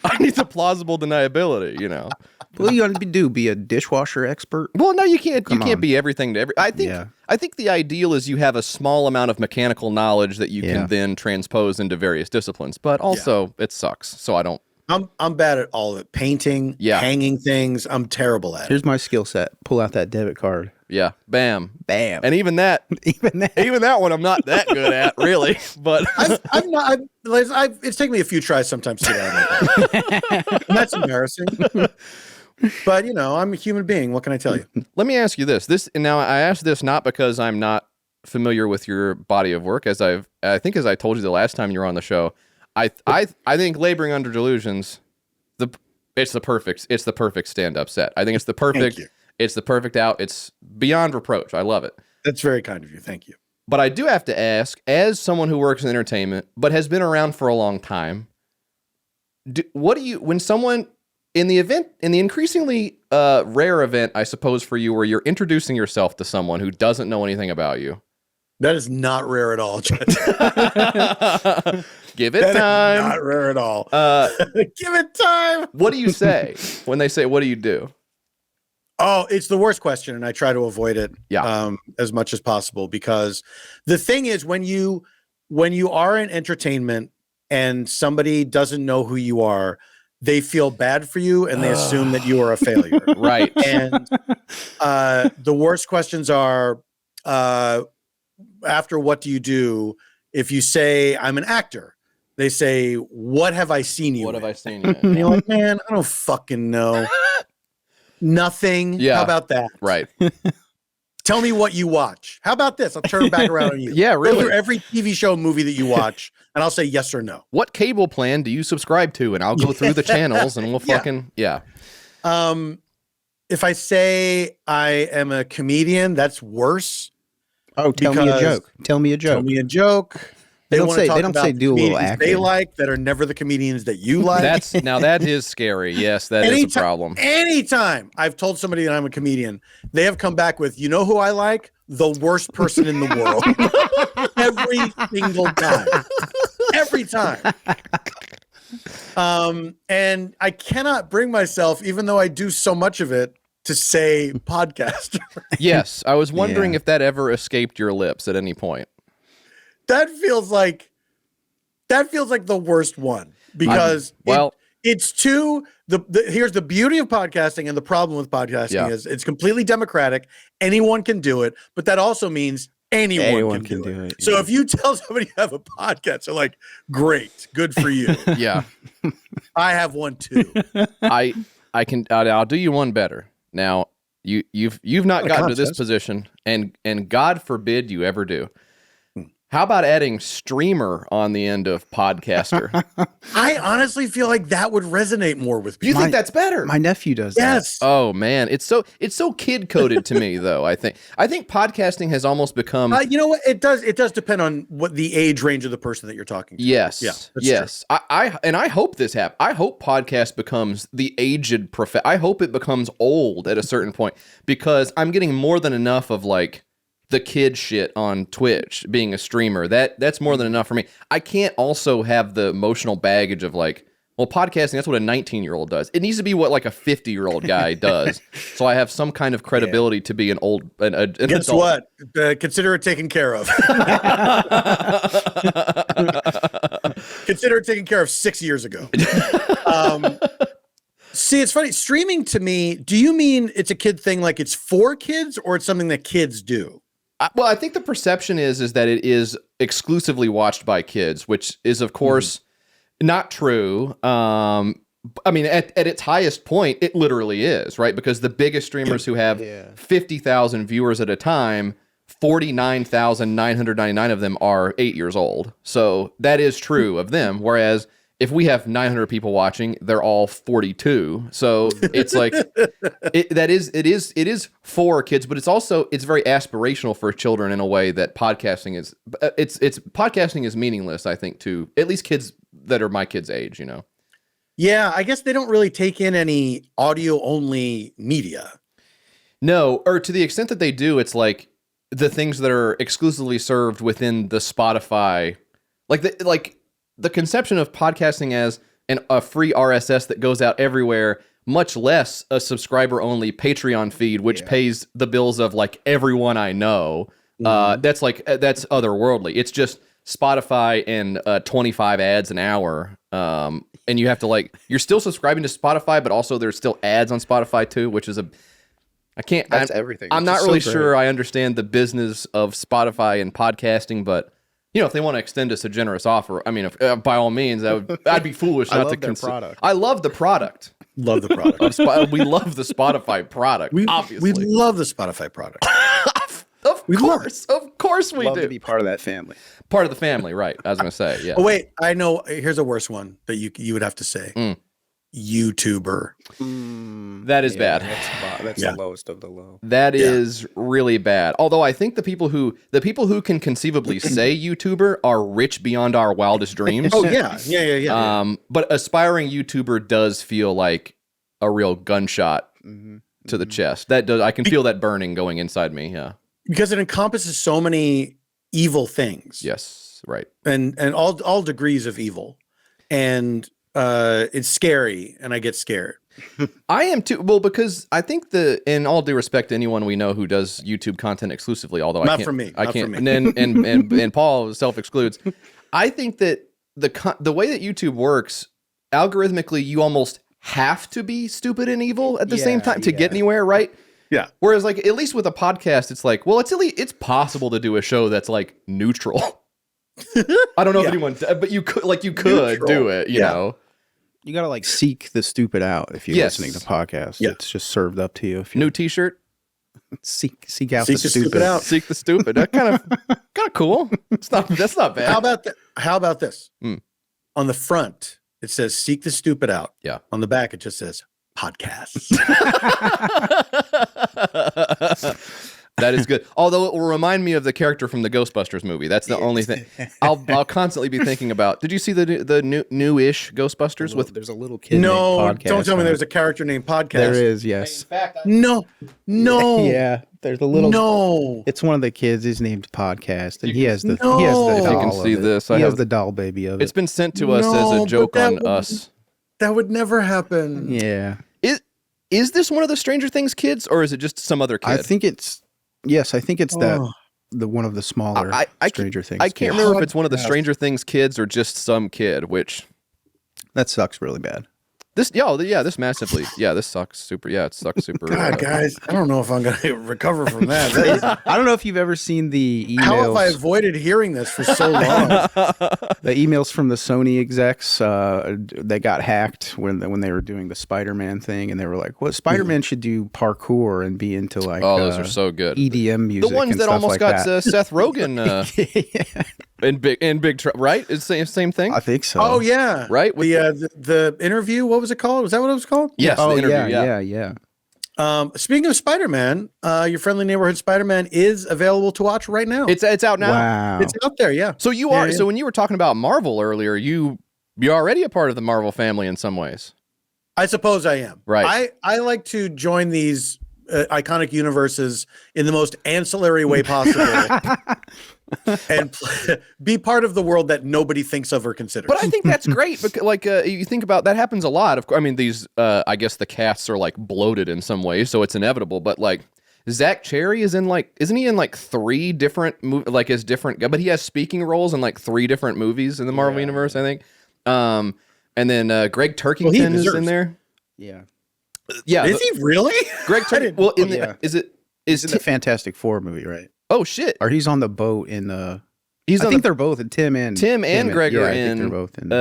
I need the plausible deniability, you know. What are you going to do? Be a dishwasher expert? Well, no, you can't. You can't be everything to every. I think the ideal is you have a small amount of mechanical knowledge that you can then transpose into various disciplines. But also, it sucks. So I don't. I'm bad at all of it. Painting, hanging things. I'm terrible at it. Here's my skill set. Pull out that debit card. Yeah. Bam. Bam. And even that one, I'm not that good at, really. But it's taken me a few tries sometimes to get out of it. And that's embarrassing. But I'm a human being. What can I tell you? Let me ask you this. Now I ask this not because I'm not familiar with your body of work, as I told you the last time you were on the show. I think Laboring Under Delusions, it's the perfect stand-up set. I think it's the perfect out. It's beyond reproach. I love it. That's very kind of you. Thank you. But I do have to ask, as someone who works in entertainment but has been around for a long time, when someone in the increasingly rare event, I suppose, for you, where you're introducing yourself to someone who doesn't know anything about you. That is not rare at all, Judge. Give it time. Not rare at all. Give it time. What do you say when they say, what do you do? Oh, it's the worst question, and I try to avoid it as much as possible, because the thing is, when you are in entertainment and somebody doesn't know who you are, they feel bad for you and they assume that you are a failure. Right. And the worst questions are, after what do you do? If you say, I'm an actor, they say, what have I seen you in? What have I seen you in? And you're like, man, I don't fucking know. Nothing. Yeah. How about that? Right. Tell me what you watch. How about this? I'll turn it back around on you. Yeah, really. Go through every TV show, movie that you watch, and I'll say yes or no. What cable plan do you subscribe to? And I'll go through the channels and we'll fucking, if I say I am a comedian, that's worse. Oh, tell me a joke. Tell me a joke. Tell me a joke. They don't wanna say- talk they don't about say the do a little comedians they acting. like that are never the comedians that you like. That is scary. Yes, that is a problem. Anytime I've told somebody that I'm a comedian, they have come back with, you know who I like? The worst person in the world. Every single time. Every time. And I cannot bring myself, even though I do so much of it, to say podcaster. Yes, I was wondering Yeah. if that ever escaped your lips at any point. That feels like the worst one because it's too here's the beauty of podcasting and the problem with podcasting is it's completely democratic. Anyone can do it, but that also means anyone can do it. So if you tell somebody you have a podcast, they're like, great, good for you. Yeah, I have one too. I'll do you one better. Now you've not gotten to this position, and God forbid you ever do. How about adding streamer on the end of podcaster? I honestly feel like that would resonate more with Do you people. think that's better? My nephew does Yes. Oh man, it's so kid coded to me though. I think podcasting has almost become. You know what? It does depend on what the age range of the person that you're talking to. Yes. Yeah, that's Yes. I hope this happens. I hope podcast becomes the aged I hope it becomes old at a certain point because I'm getting more than enough of like the kid shit on Twitch being a streamer. That's more than enough for me. I can't also have the emotional baggage of like, well, podcasting, that's what a 19-year-old does. It needs to be what like a 50-year-old guy does. So I have some kind of credibility to be an Guess adult. what? Consider it taken care of. Consider it taken care of 6 years ago. See, it's funny. Streaming to me, do you mean it's a kid thing like it's for kids or it's something that kids do? Well, I think the perception is that it is exclusively watched by kids, which is, of course, not true. I mean, at its highest point, it literally is, right? Because the biggest streamers who have 50,000 viewers at a time, 49,999 of them are 8 years old. So that is true of them. Whereas if we have 900 people watching, they're all 42. So it's like it is for kids, but it's very aspirational for children in a way that podcasting is. Podcasting is meaningless, I think, to at least kids that are my kids' age. You know. Yeah, I guess they don't really take in any audio only media. No, or to the extent that they do, it's like the things that are exclusively served within the Spotify, the conception of podcasting as a free RSS that goes out everywhere, much less a subscriber-only Patreon feed, which pays the bills of like everyone I know. That's otherworldly. It's just Spotify and 25 ads an hour, and you have to you're still subscribing to Spotify, but also there's still ads on Spotify too, which is That's everything. I'm It's not just really so sure I understand the business of Spotify and podcasting, but. You know, if they want to extend us a generous offer, I mean, by all means, I'd be foolish not to consider. Product. I love the product. Love the product. We love the Spotify product. Obviously, we love the Spotify product. Of course, we love do. to be part of that family. Part of the family, right? I was going to say, yeah. Oh wait, I know. Here's a worse one that you would have to say. YouTuber. That is bad. That's the lowest of the low. That is really bad. Although I think the people who can conceivably say YouTuber are rich beyond our wildest dreams. Oh yeah. But aspiring YouTuber does feel like a real gunshot to the chest. That does. I can feel that burning going inside me. Yeah. Because it encompasses so many evil things. Yes. Right. And all degrees of evil. And it's scary, and I get scared. I am too. Well, because I think in all due respect to anyone we know who does YouTube content exclusively, although Not I can't, for me. I Not can't, for me. and Paul self excludes. I think that the way that YouTube works, algorithmically, you almost have to be stupid and evil at the same time to get anywhere, right? Yeah. Whereas, like, at least with a podcast, it's like, well, it's possible to do a show that's like neutral. I don't know if anyone, but you could do it, you know. You got to seek the stupid out if you're listening to podcasts. Yeah. It's just served up to you. If New T-shirt. Seek out the stupid out. Seek the stupid. That kind of cool. That's not bad. How about this? On the front, it says "Seek the stupid out." Yeah. On the back, it just says podcasts. That is good. Although it will remind me of the character from the Ghostbusters movie. That's the only thing I'll constantly be thinking about. Did you see the new-ish Ghostbusters with? There's a little kid. No, named Podcast don't tell me on there's it. a character named Podcast. There is, yes. No. Yeah, there's a little. No. It's one of the kids. His name's Podcast, and he has the No. he has the If you doll. can of see it. this, he I has have- the doll baby of It's it. been sent to us as No, a joke but that on would- us. That would never happen. Yeah, Is this one of the Stranger Things kids, or is it just some other kid? I think it's. Yes, I think it's that Oh. the one of the smaller I Stranger Things. I can't kids. remember if it's one of the Podcast. Stranger Things kids or just some kid. Which That sucks really bad. this this massively this sucks super. Yeah, it sucks super. God, guys, I don't know if I'm gonna recover from that. That is- I don't know if you've ever seen the emails. how have I avoided hearing this for so long? The emails from the Sony execs, they got hacked when they were doing the Spider-Man thing, and they were like, "Well, Spider-Man should do parkour and be into like Oh, those are so good. EDM music." The ones and that stuff almost like got that. Seth Rogen Yeah, in big trouble, right? It's the same thing, I think so. Oh yeah, right? With The interview. What was it called? Was that what it was called? yes, Oh the interview, yeah. Speaking of Spider-Man, your friendly neighborhood Spider-Man is available to watch right now. It's out now. Wow. It's out there. Yeah. So you Yeah, are. yeah. So when you were talking about Marvel earlier, you're already a part of the Marvel family in some ways. I suppose I am. Right. I like to join these iconic universes in the most ancillary way possible, and be part of the world that nobody thinks of or considers. But I think that's great because, like, you think about that happens a lot. Of course, I mean, these. I guess the casts are like bloated in some ways, so it's inevitable. But like, Zach Cherry isn't he in like 3 different like as different? But he has speaking roles in like 3 different movies in the Marvel universe, I think. And then Greg Turkington is in there. Yeah. Yeah, Is he really? Greg Turkington. Well, in yeah. the is it He's is in the Fantastic Four movie, right? oh shit. Or he's on the boat in the. He's I on think the, they're both in Tim and Greg yeah, are I think in they're both in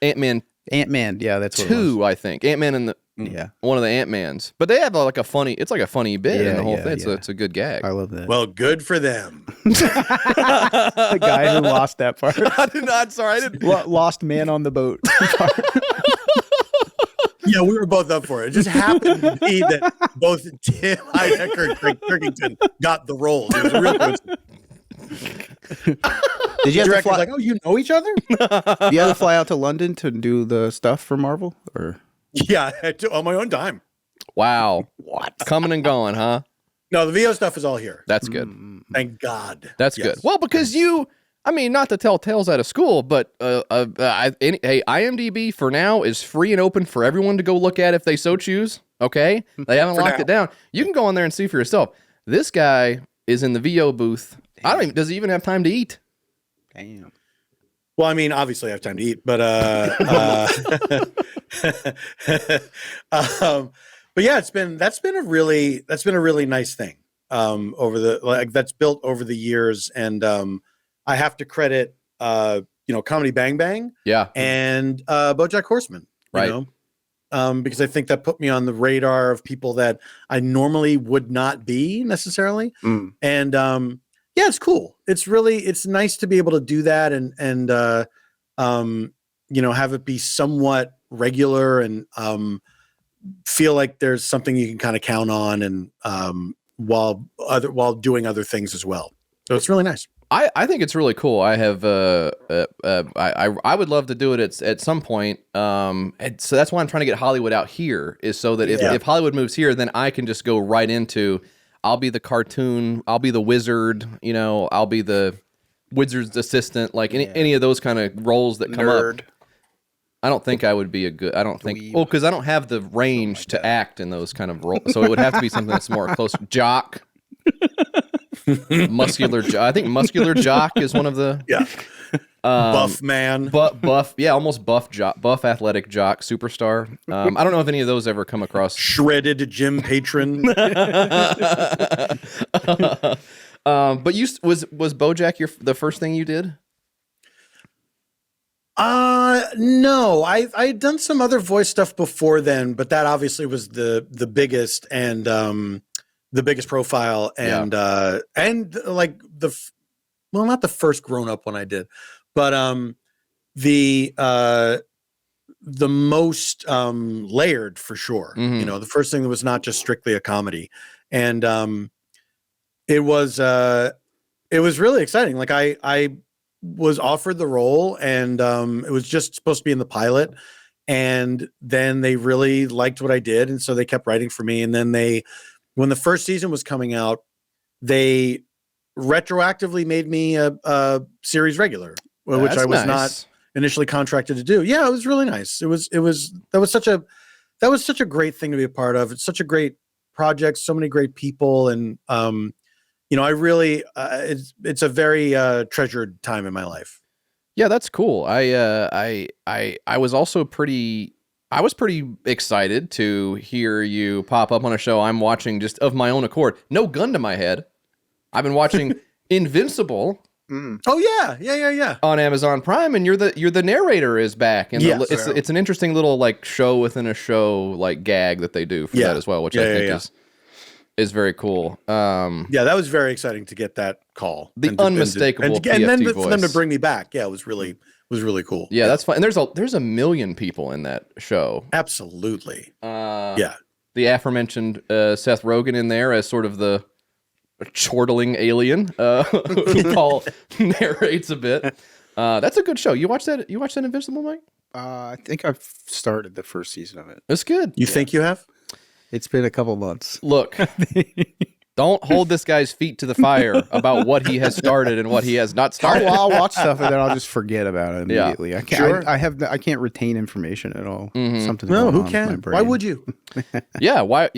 Ant-Man Ant-Man. Yeah, that's what 2, I think. Ant-Man and the it was. Yeah, one of the Ant-Mans. But they have like a funny bit in Yeah, the whole yeah, thing. So yeah. it's a good gag. I love that. Well, good for them. The guy who lost that part. I did not. Sorry, I didn't. Lost man on the boat. Yeah, we were both up for it. It just happened to be that both Tim Heidecker and Greg Turkington got the roles. It was a real coincidence. Did you The have to director's fly? like, "Oh, you know each other?" You had to fly out to London to do the stuff for Marvel, or Yeah, I had to, on my own time. Wow. What? Coming and going, huh? No, the VO stuff is all here. That's good. Thank God. That's Yes. good. Well, because I mean, not to tell tales out of school, but hey, IMDb for now is free and open for everyone to go look at if they so choose. Okay, they haven't locked it down. You can go on there and see for yourself. This guy is in the VO booth. Does he even have time to eat? damn. Well, I mean, obviously I have time to eat, but but yeah, that's been a really nice thing over the that's built over the years, and I have to credit Comedy Bang Bang Yeah. and BoJack Horseman, Right. Because I think that put me on the radar of people that I normally would not be necessarily, and yeah, it's cool. It's nice to be able to do that and have it be somewhat regular and feel like there's something you can kind of count on and while doing other things as well. So it's really nice. I think it's really cool. I have I would love to do it at some point. And so that's why I'm trying to get Hollywood out here, is so that if Hollywood moves here, then I can just go right into. I'll be the cartoon. I'll be the wizard. I'll be the wizard's assistant. Like any of those kind of roles that come up. I don't think I would be a good. I don't think. Dweeb. Well, because I don't have the range to act in those kind of roles. So it would have to be something that's more close. Jock. Muscular. I think muscular jock is one of the. Yeah. Buff man. Buff, yeah, almost buff jock, buff athletic jock superstar. I don't know if any of those ever come across. Shredded gym patron. But was BoJack the first thing you did? No, I had done some other voice stuff before then, but that obviously was the biggest and the biggest profile and like not the first grown up one I did, but the the most layered for sure. You know, the first thing that was not just strictly a comedy, and it was really exciting. Like I was offered the role, and it was just supposed to be in the pilot, and then they really liked what I did, and so they kept writing for me. And then when the first season was coming out, they retroactively made me a series regular, which I was not initially contracted to do. Yeah, it was really nice. That was such a great thing to be a part of. It's such a great project, so many great people, and you know, I really it's a very treasured time in my life. Yeah, that's cool. I was also pretty excited to hear you pop up on a show I'm watching just of my own accord. No gun to my head. I've been watching Invincible. Oh yeah. On Amazon Prime, and you're the narrator is back, and Yes. it's an interesting little like show within a show like gag that they do for that as well, which I think is very cool. Yeah, that was very exciting to get that call. The unmistakable and then PFT for them to voice. bring me back. Yeah, it was really cool. Yeah, that's fun. And there's a million people in that show. Absolutely. The aforementioned Seth Rogen in there as sort of the chortling alien who Paul narrates a bit. That's a good show. You watch that Invincible, Mike? I think I've started the first season of it. It's good. You think you have? It's been a couple months. Look, don't hold this guy's feet to the fire about what he has started and what he has not started. I'll watch stuff and then I'll just forget about it Yeah. immediately. I can't. Sure. I can't retain information at all. Something's No, going who on with my can? brain. Why would you? Yeah, why?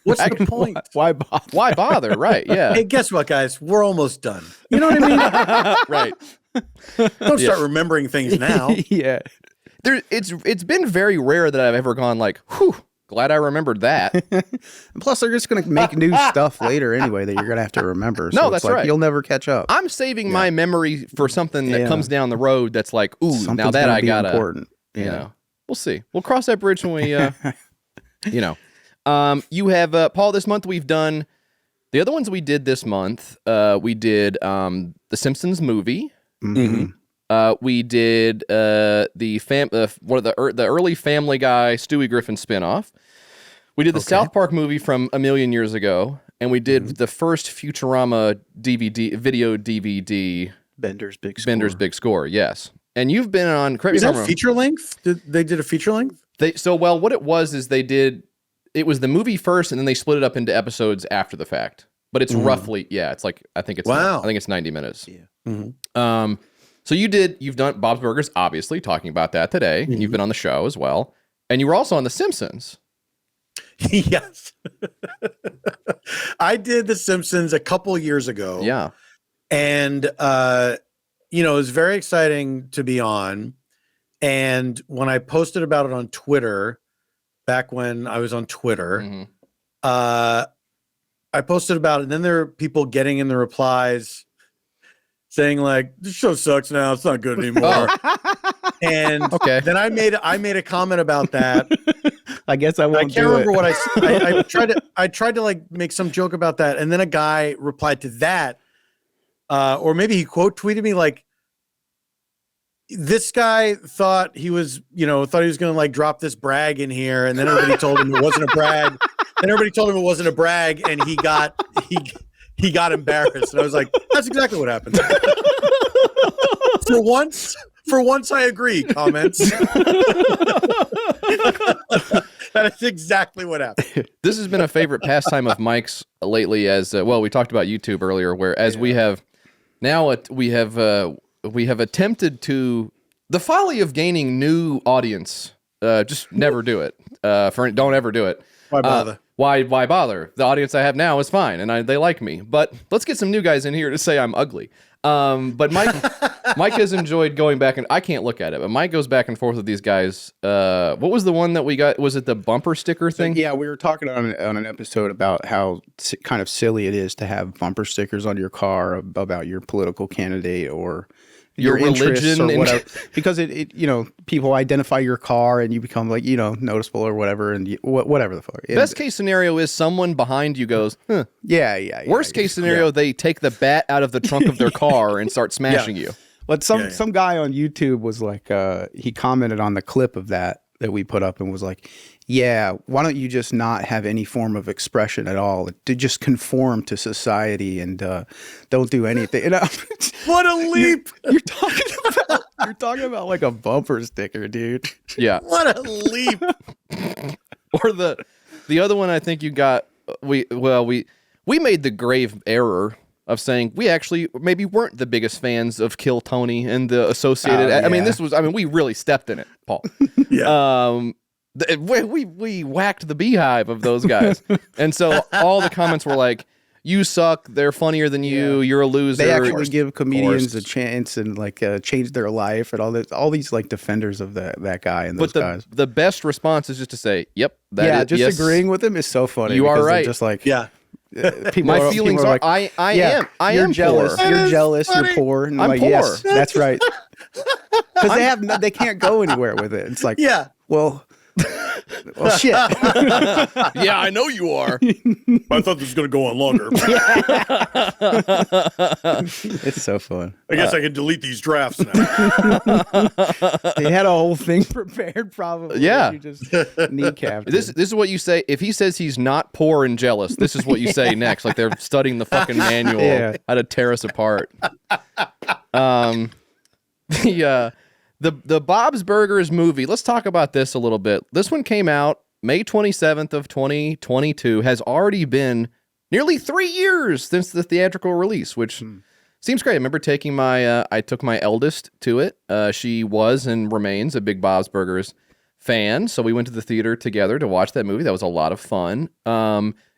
What's the point? Why bother? Why bother? Right? Yeah. Hey, guess what, guys? We're almost done. You know what I mean? Right. Don't start remembering things now. Yeah. It's been very rare that I've ever gone like, whew, glad I remembered that. Plus, they're just going to make new stuff later anyway that you're going to have to remember. So No, it's that's like right. You'll never catch up. I'm saving my memory for something that Yeah. comes down the road that's like, ooh, Something's now that gonna I be gotta, important. you Yeah. know, we'll see. We'll cross that bridge when we, you know. You have, Paul, this month we've done, the other ones we did this month, we did The Simpsons movie. Mhm. We did one of the early Family Guy Stewie Griffin spinoff. We did the South Park movie from a million years ago, and we did the first Futurama video DVD. Bender's Big Score. Bender's Big Score, yes. And you've been on. Correct me Is if I'm that wrong. feature length? They did a feature length? What it was is it was the movie first, and then they split it up into episodes after the fact. But it's roughly, it's like I think it's 90 minutes. Yeah. So you've done Bob's Burgers, obviously, talking about that today. And you've been on the show as well. And you were also on The Simpsons. Yes. I did The Simpsons a couple years ago. Yeah. And, you know, it was very exciting to be on. And when I posted about it on Twitter, back when I was on Twitter, I posted about it. And then there are people getting in the replies saying like, this show sucks now. It's not good anymore. And then I made a comment about that. I guess I won't I can't remember what I tried to like make some joke about that. And then a guy replied to that. Or maybe he quote tweeted me like, this guy thought he was going to like drop this brag in here. And then everybody told him it wasn't a brag. And he got embarrassed. And I was like, that's exactly what happened. For once I agree, comments. That is exactly what happened. This has been a favorite pastime of Mike's lately as we talked about YouTube earlier, where as we have now we have attempted to the folly of gaining new audience. Just never do it. Don't ever do it. Why bother? Why bother? The audience I have now is fine, and they like me. But let's get some new guys in here to say I'm ugly. But Mike has enjoyed going back, and I can't look at it, but Mike goes back and forth with these guys. What was the one that we got? Was it the bumper sticker thing? Yeah, we were talking on an episode about how kind of silly it is to have bumper stickers on your car about your political candidate or your religion or whatever, because it people identify your car and you become like noticeable or whatever, and whatever the fuck. Best case scenario is someone behind you goes, huh. Yeah. Worst case scenario, they take the bat out of the trunk of their car and start smashing you. But some guy on YouTube was like, he commented on the clip of that we put up and was like, yeah, why don't you just not have any form of expression at all? To just conform to society and don't do anything. And What a leap! You're talking about like a bumper sticker, dude. Yeah. What a leap! Or the other one I think you got, we made the grave error of saying we actually maybe weren't the biggest fans of Kill Tony and the associated. I mean, we really stepped in it, Paul. Yeah. We whacked the beehive of those guys, and so all the comments were like, "You suck. They're funnier than you. You're a loser." They actually give comedians a chance and like change their life and all these like defenders of that guy and those guys. The best response is just to say, "Yep, just agreeing with him is so funny. You are right. Just like my feelings are like, I am jealous. Poor. You're jealous. Funny. You're poor. And I'm like, poor. yes, that's right. Because they can't go anywhere with it. It's like, well, shit. Yeah, I know you are. I thought this was going to go on longer. It's so fun. I guess I can delete these drafts now. They had a whole thing prepared, probably. Yeah. You just kneecapped This is what you say if he says he's not poor and jealous. This is what you say next. Like they're studying the fucking manual how to tear us apart. The Bob's Burgers movie. Let's talk about this a little bit. This one came out May 27th of 2022. Has already been nearly 3 years since the theatrical release, which seems great. I remember taking I took my eldest to it. She was and remains a big Bob's Burgers fan, so we went to the theater together to watch that movie. That was a lot of fun.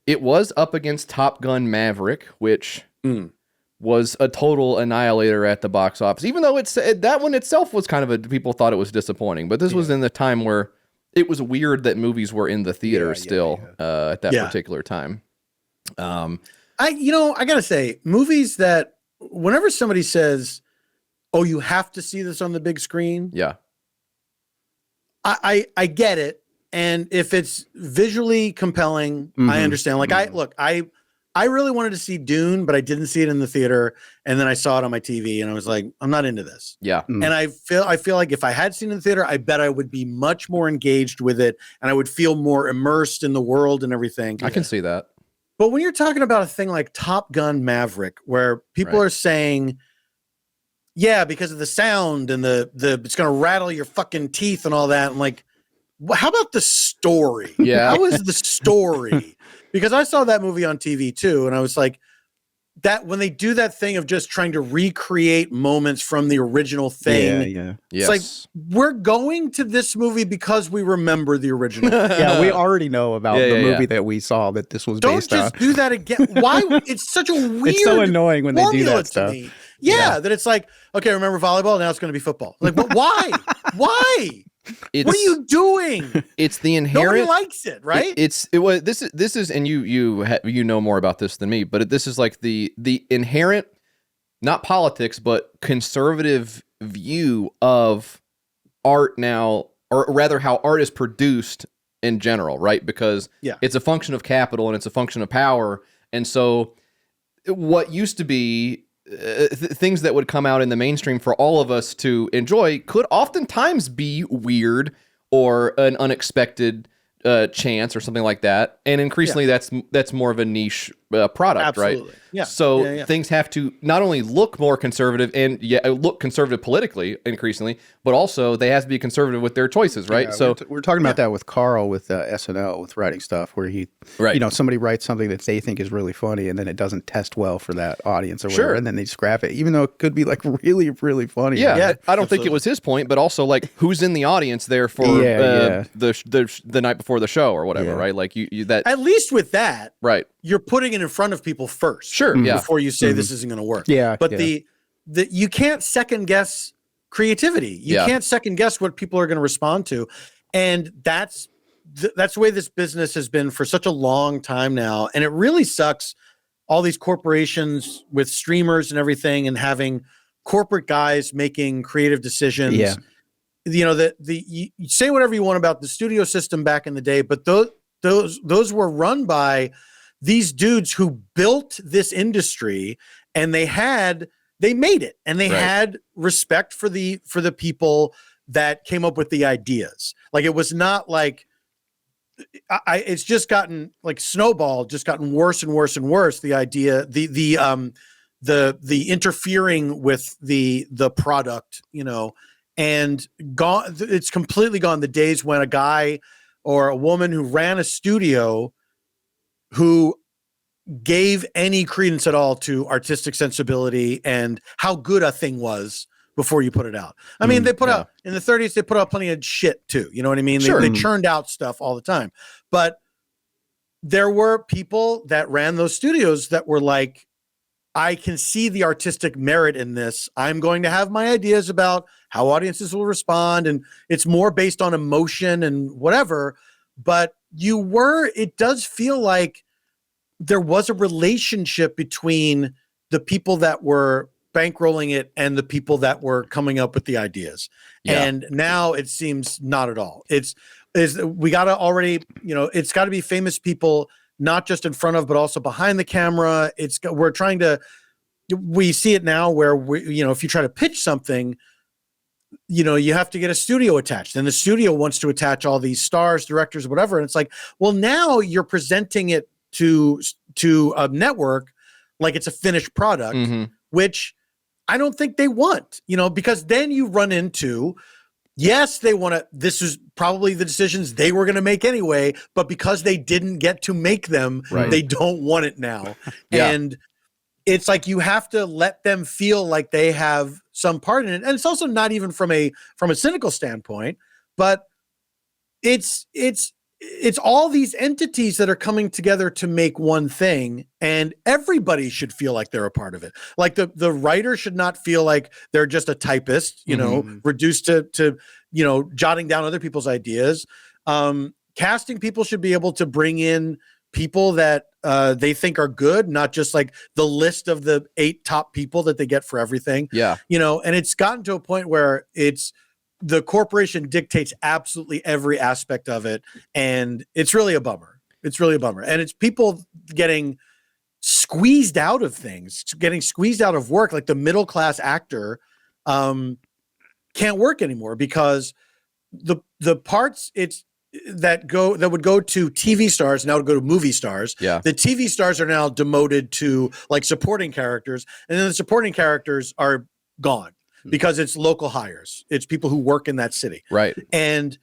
It was up against Top Gun Maverick, which was a total annihilator at the box office, even though that one itself was kind of people thought it was disappointing. But this was in the time where it was weird that movies were in the theater at that particular time. I gotta say, movies that whenever somebody says, "Oh, you have to see this on the big screen," I get it, and if it's visually compelling, I understand. Like I really wanted to see Dune, but I didn't see it in the theater, and then I saw it on my TV, and I was like, I'm not into this. Yeah. And I feel like if I had seen it in the theater, I bet I would be much more engaged with it, and I would feel more immersed in the world and everything. I can see that. But when you're talking about a thing like Top Gun Maverick, where people are saying, yeah, because of the sound and the it's going to rattle your fucking teeth and all that, I'm like, how about the story? Yeah. How is the story? Because I saw that movie on TV too, and I was like, that when they do that thing of just trying to recreate moments from the original thing, it's like we're going to this movie because we remember the original. We already know about the movie that we saw that this was based on. Don't just do that again. Why? It's such a weird. It's so annoying when they do that stuff. That it's like, okay, remember volleyball? Now it's going to be football. Like, but why? Why? What are you doing? It's the inherent. Nobody likes it, right? This is, and you know more about this than me, but this is like the inherent, not politics, but conservative view of art now, or rather how art is produced in general, right? Because it's a function of capital and it's a function of power, and so what used to be things that would come out in the mainstream for all of us to enjoy could oftentimes be weird or an unexpected chance or something like that. And increasingly that's more of a niche product. Absolutely. Right? Yeah. So things have to not only look more conservative and look conservative politically increasingly, but also they have to be conservative with their choices, right? Yeah, so we're talking about that with Carl with SNL with writing stuff where he, somebody writes something that they think is really funny and then it doesn't test well for that audience or whatever, and then they scrap it, even though it could be like really, really funny. Yeah, I don't think it was his point, but also like who's in the audience there for the night before the show or whatever, right? Like you that at least with that, right? You're putting it in front of people first, before you say this isn't going to work. But the you can't second guess creativity. You can't second guess what people are going to respond to, and that's the way this business has been for such a long time now. And it really sucks. All these corporations with streamers and everything, and having corporate guys making creative decisions. Yeah. You know, you say whatever you want about the studio system back in the day, but those were run by these dudes who built this industry, and they had they made it, and they Right. had respect for the people that came up with the ideas. Like, it was not like it's just gotten like snowball, just gotten worse and worse and worse. The idea, the interfering with the product, you know, and gone. It's completely gone. The days when a guy or a woman who ran a studio who gave any credence at all to artistic sensibility and how good a thing was before you put it out. I mean, they put out in the 30s, they put out plenty of shit too. You know what I mean? Sure. They churned out stuff all the time. But there were people that ran those studios that were like, I can see the artistic merit in this. I'm going to have my ideas about how audiences will respond. And it's more based on emotion and whatever. But it does feel like there was a relationship between the people that were bankrolling it and the people that were coming up with the ideas. Yeah. And now it seems not at all. We got to already, you know, it's got to be famous people, not just in front of, but also behind the camera. We see it now where if you try to pitch something, you know, you have to get a studio attached, and the studio wants to attach all these stars, directors, whatever. And it's like, well, now you're presenting it to a network like it's a finished product, which I don't think they want, you know, because then you run into, yes, they want to, this is probably the decisions they were going to make anyway, but because they didn't get to make them, they don't want it now. And it's like, you have to let them feel like they have some part in it. And it's also not even from a cynical standpoint, but it's all these entities that are coming together to make one thing, and everybody should feel like they're a part of it. Like the writer should not feel like they're just a typist, you know, reduced to, you know, jotting down other people's ideas. Casting people should be able to bring in people that they think are good, not just like the list of the 8 top people that they get for everything. Yeah. You know, and it's gotten to a point where the corporation dictates absolutely every aspect of it. And it's really a bummer. It's really a bummer. And it's people getting squeezed out of things, getting squeezed out of work. Like the middle-class actor can't work anymore because the parts that would go to TV stars now would go to movie stars. Yeah. The TV stars are now demoted to like supporting characters, and then the supporting characters are gone. Because it's local hires. It's people who work in that city. Right. And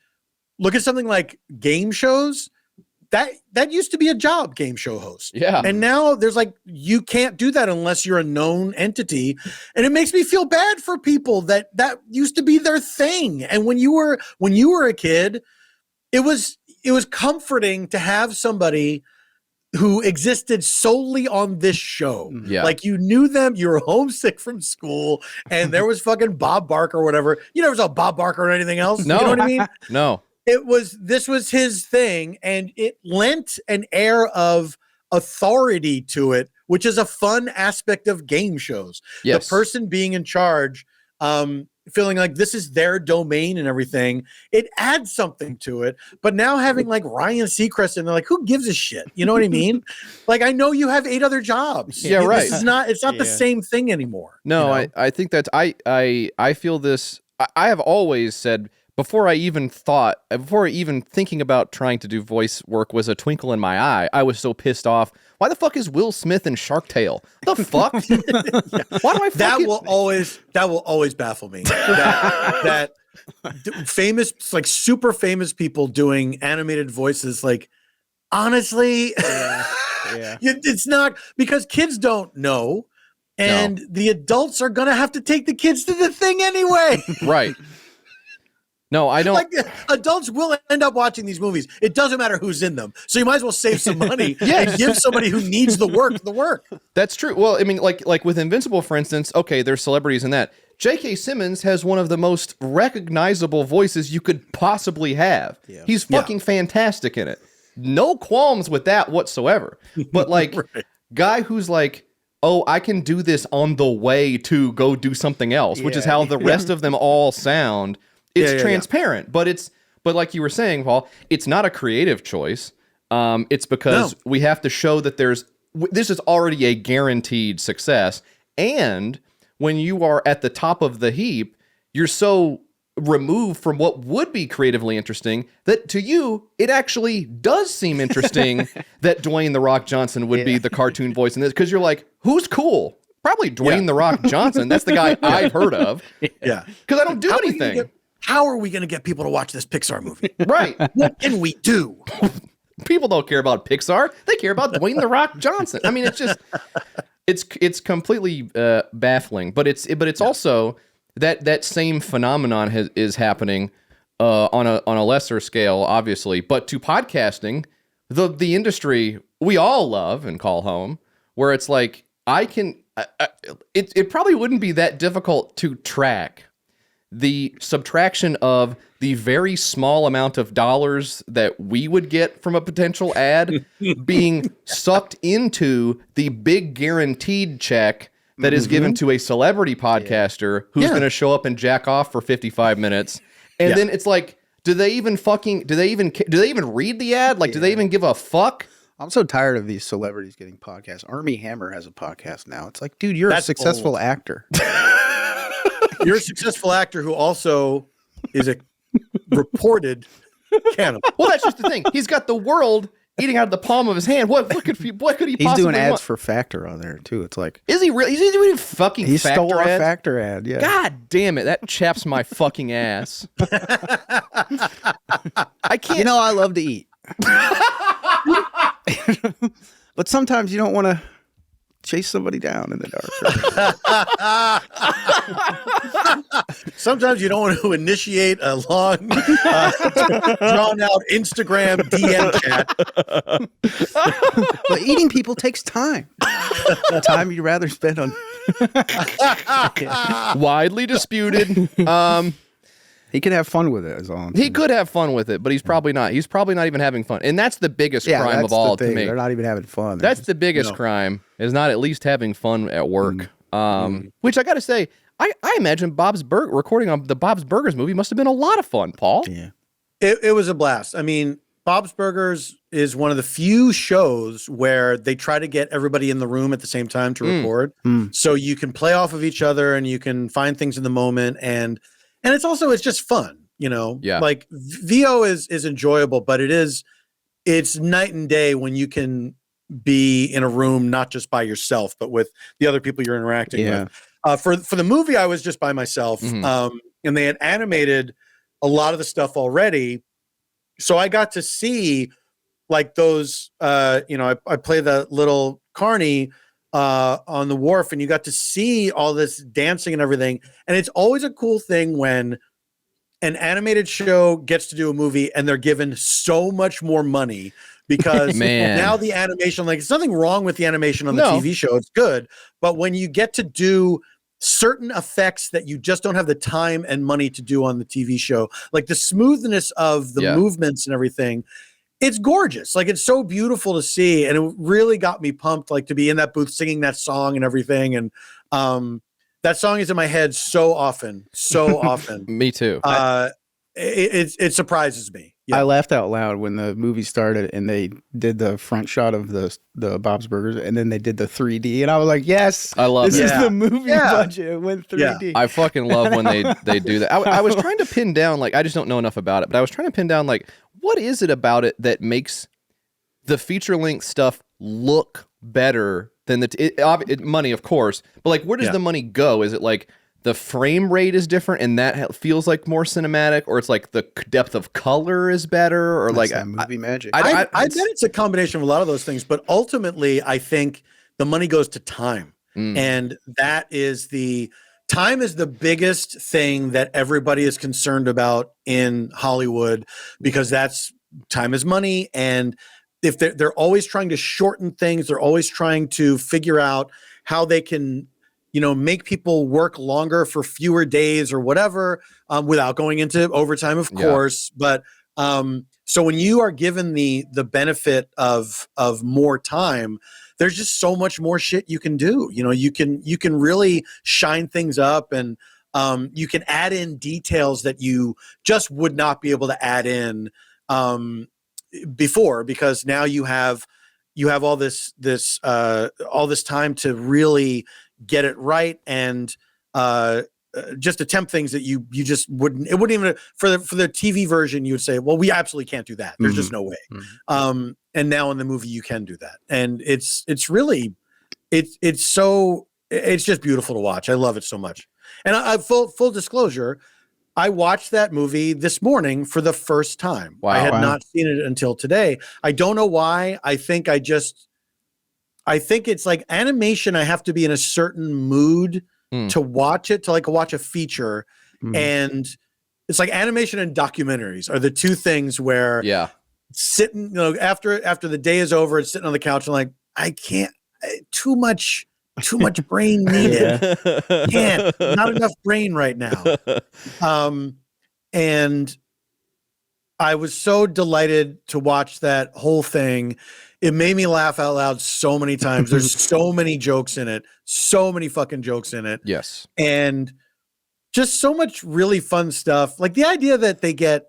look at something like game shows. That used to be a job, game show host. Yeah. And now there's like, you can't do that unless you're a known entity. And it makes me feel bad for people that used to be their thing. And when you were a kid, it was comforting to have somebody who existed solely on this show. Yeah. Like you knew them, you were homesick from school, and there was fucking Bob Barker or whatever. You never saw Bob Barker or anything else. No. You know what I mean? No. This was his thing, and it lent an air of authority to it, which is a fun aspect of game shows. Yes. The person being in charge, feeling like this is their domain and everything, it adds something to it. But now having like Ryan Seacrest, and they're like, who gives a shit? You know what I mean? Like, I know you have 8 other jobs. Yeah, right. It's not the same thing anymore. No, you know? I think that's, I feel this, I have always said, before even thinking about trying to do voice work was a twinkle in my eye, I was so pissed off. Why the fuck is Will Smith in Shark Tale? The fuck? Why do I that will always baffle me. That famous, like super famous people doing animated voices, like, honestly, it's not, because kids don't know, and the adults are gonna have to take the kids to the thing anyway. Right. No, I don't. Like, adults will end up watching these movies. It doesn't matter who's in them. So you might as well save some money and give somebody who needs the work. That's true. Well, I mean, like with Invincible, for instance, okay, there's celebrities in that. J.K. Simmons has one of the most recognizable voices you could possibly have. Yeah. He's fucking fantastic in it. No qualms with that whatsoever. But like, guy who's like, oh, I can do this on the way to go do something else, which is how the rest of them all sound. It's transparent, but like you were saying, Paul, it's not a creative choice. It's because we have to show that this is already a guaranteed success, and when you are at the top of the heap, you're so removed from what would be creatively interesting that to you it actually does seem interesting that Dwayne The Rock Johnson would be the cartoon voice in this, because you're like, who's cool? Probably Dwayne The Rock Johnson. That's the guy I've heard of. Yeah. Because I don't do anything. How are we going to get people to watch this Pixar movie? Right. What can we do? People don't care about Pixar. They care about Dwayne The Rock Johnson. I mean, it's just it's completely baffling. But it's also that same phenomenon is happening on a lesser scale, obviously. But to podcasting, the industry we all love and call home, where it's like it probably wouldn't be that difficult to track the subtraction of the very small amount of dollars that we would get from a potential ad being sucked into the big guaranteed check that is given to a celebrity podcaster who's going to show up and jack off for 55 minutes. And then it's like, do they even read the ad? Like, do they even give a fuck? I'm so tired of these celebrities getting podcasts. Armie Hammer has a podcast now. It's like, dude, you're a successful actor. You're a successful actor who also is a reported cannibal. Well, that's just the thing. He's got the world eating out of the palm of his hand. What could he possibly He's doing ads want? for Factor on there too. It's like, is he really? Is he doing fucking he Factor stole our ads? Factor ad. Yeah. God damn it! That chaps my fucking ass. I can't. You know, I love to eat, but sometimes you don't want to chase somebody down in the dark. Sometimes you don't want to initiate a long, drawn out Instagram DM chat. But eating people takes time. Time you'd rather spend on. Widely disputed. He could have fun with it. Is all. He could have fun with it, but he's probably not. He's probably not even having fun, and that's the biggest crime of all to me. They're not even having fun. That's the biggest crime, is not at least having fun at work. Which I got to say, I imagine recording on the Bob's Burgers movie must have been a lot of fun, Paul. Yeah, it was a blast. I mean, Bob's Burgers is one of the few shows where they try to get everybody in the room at the same time to record, so you can play off of each other and you can find things in the moment, and it's just fun, you know. Yeah. Like VO is enjoyable, but it's night and day when you can be in a room not just by yourself, but with the other people you're interacting with. For the movie, I was just by myself, and they had animated a lot of the stuff already, so I got to see like those. I play the little carny on the wharf, and you got to see all this dancing and everything. And it's always a cool thing when an animated show gets to do a movie and they're given so much more money, because now the animation, like, there's nothing wrong with the animation on the TV show. It's good. But when you get to do certain effects that you just don't have the time and money to do on the TV show, like the smoothness of the movements and everything, it's gorgeous. Like, it's so beautiful to see. And it really got me pumped, like, to be in that booth singing that song and everything. And that song is in my head so often. Me too. It surprises me. Yeah. I laughed out loud when the movie started and they did the front shot of the Bob's Burgers, and then they did the 3D, and I was like, yes, I love this it. is the movie budget. It went 3D. I fucking love when they do that. I was trying to pin down, like, I just don't know enough about it, but I was trying to pin down, like, what is it about it that makes the feature length stuff look better than money, of course, but like, where does the money go? Is it like the frame rate is different and that feels like more cinematic, or it's like the depth of color is better, or That's like that movie magic? I bet it's a combination of a lot of those things, but ultimately I think the money goes to time. And that is time is the biggest thing that everybody is concerned about in Hollywood, because time is money. And if they're always trying to shorten things, they're always trying to figure out how they can, make people work longer for fewer days or whatever, without going into overtime, of course. But so when you are given the benefit of more time, there's just so much more shit you can do. You can really shine things up, and you can add in details that you just would not be able to add in before, because now you have all this time to really get it right. And just attempt things that you just wouldn't. It wouldn't even for the TV version. You would say, well, we absolutely can't do that. There's just no way. And now in the movie, you can do that, and it's really it's just beautiful to watch. I love it so much. And I full disclosure, I watched that movie this morning for the first time. Wow. I had not seen it until today. I don't know why. I think it's like animation. I have to be in a certain mood to watch it, to like watch a feature. And it's like animation and documentaries are the two things where sitting, after the day is over and sitting on the couch and like, I can't, too much brain needed. Can't, not enough brain right now. And I was so delighted to watch that whole thing. It made me laugh out loud so many times. There's so many jokes in it, so many fucking jokes in it. Yes. And just so much really fun stuff. Like the idea that they get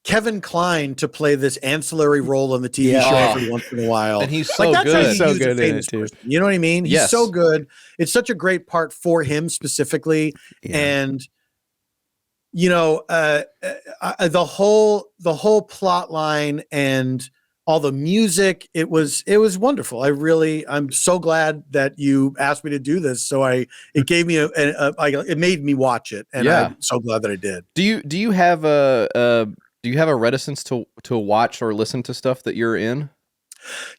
Kevin Kline to play this ancillary role on the TV show every once in a while. And he's so that's good. how you So use a good in famous it, too. person. You know what I mean? He's Yes. so good. It's such a great part for him specifically. And the whole plot line and all the music, it was wonderful. I'm so glad that you asked me to do this. So it gave me it made me watch it, and I'm so glad that I did. Do you have a reticence to watch or listen to stuff that you're in?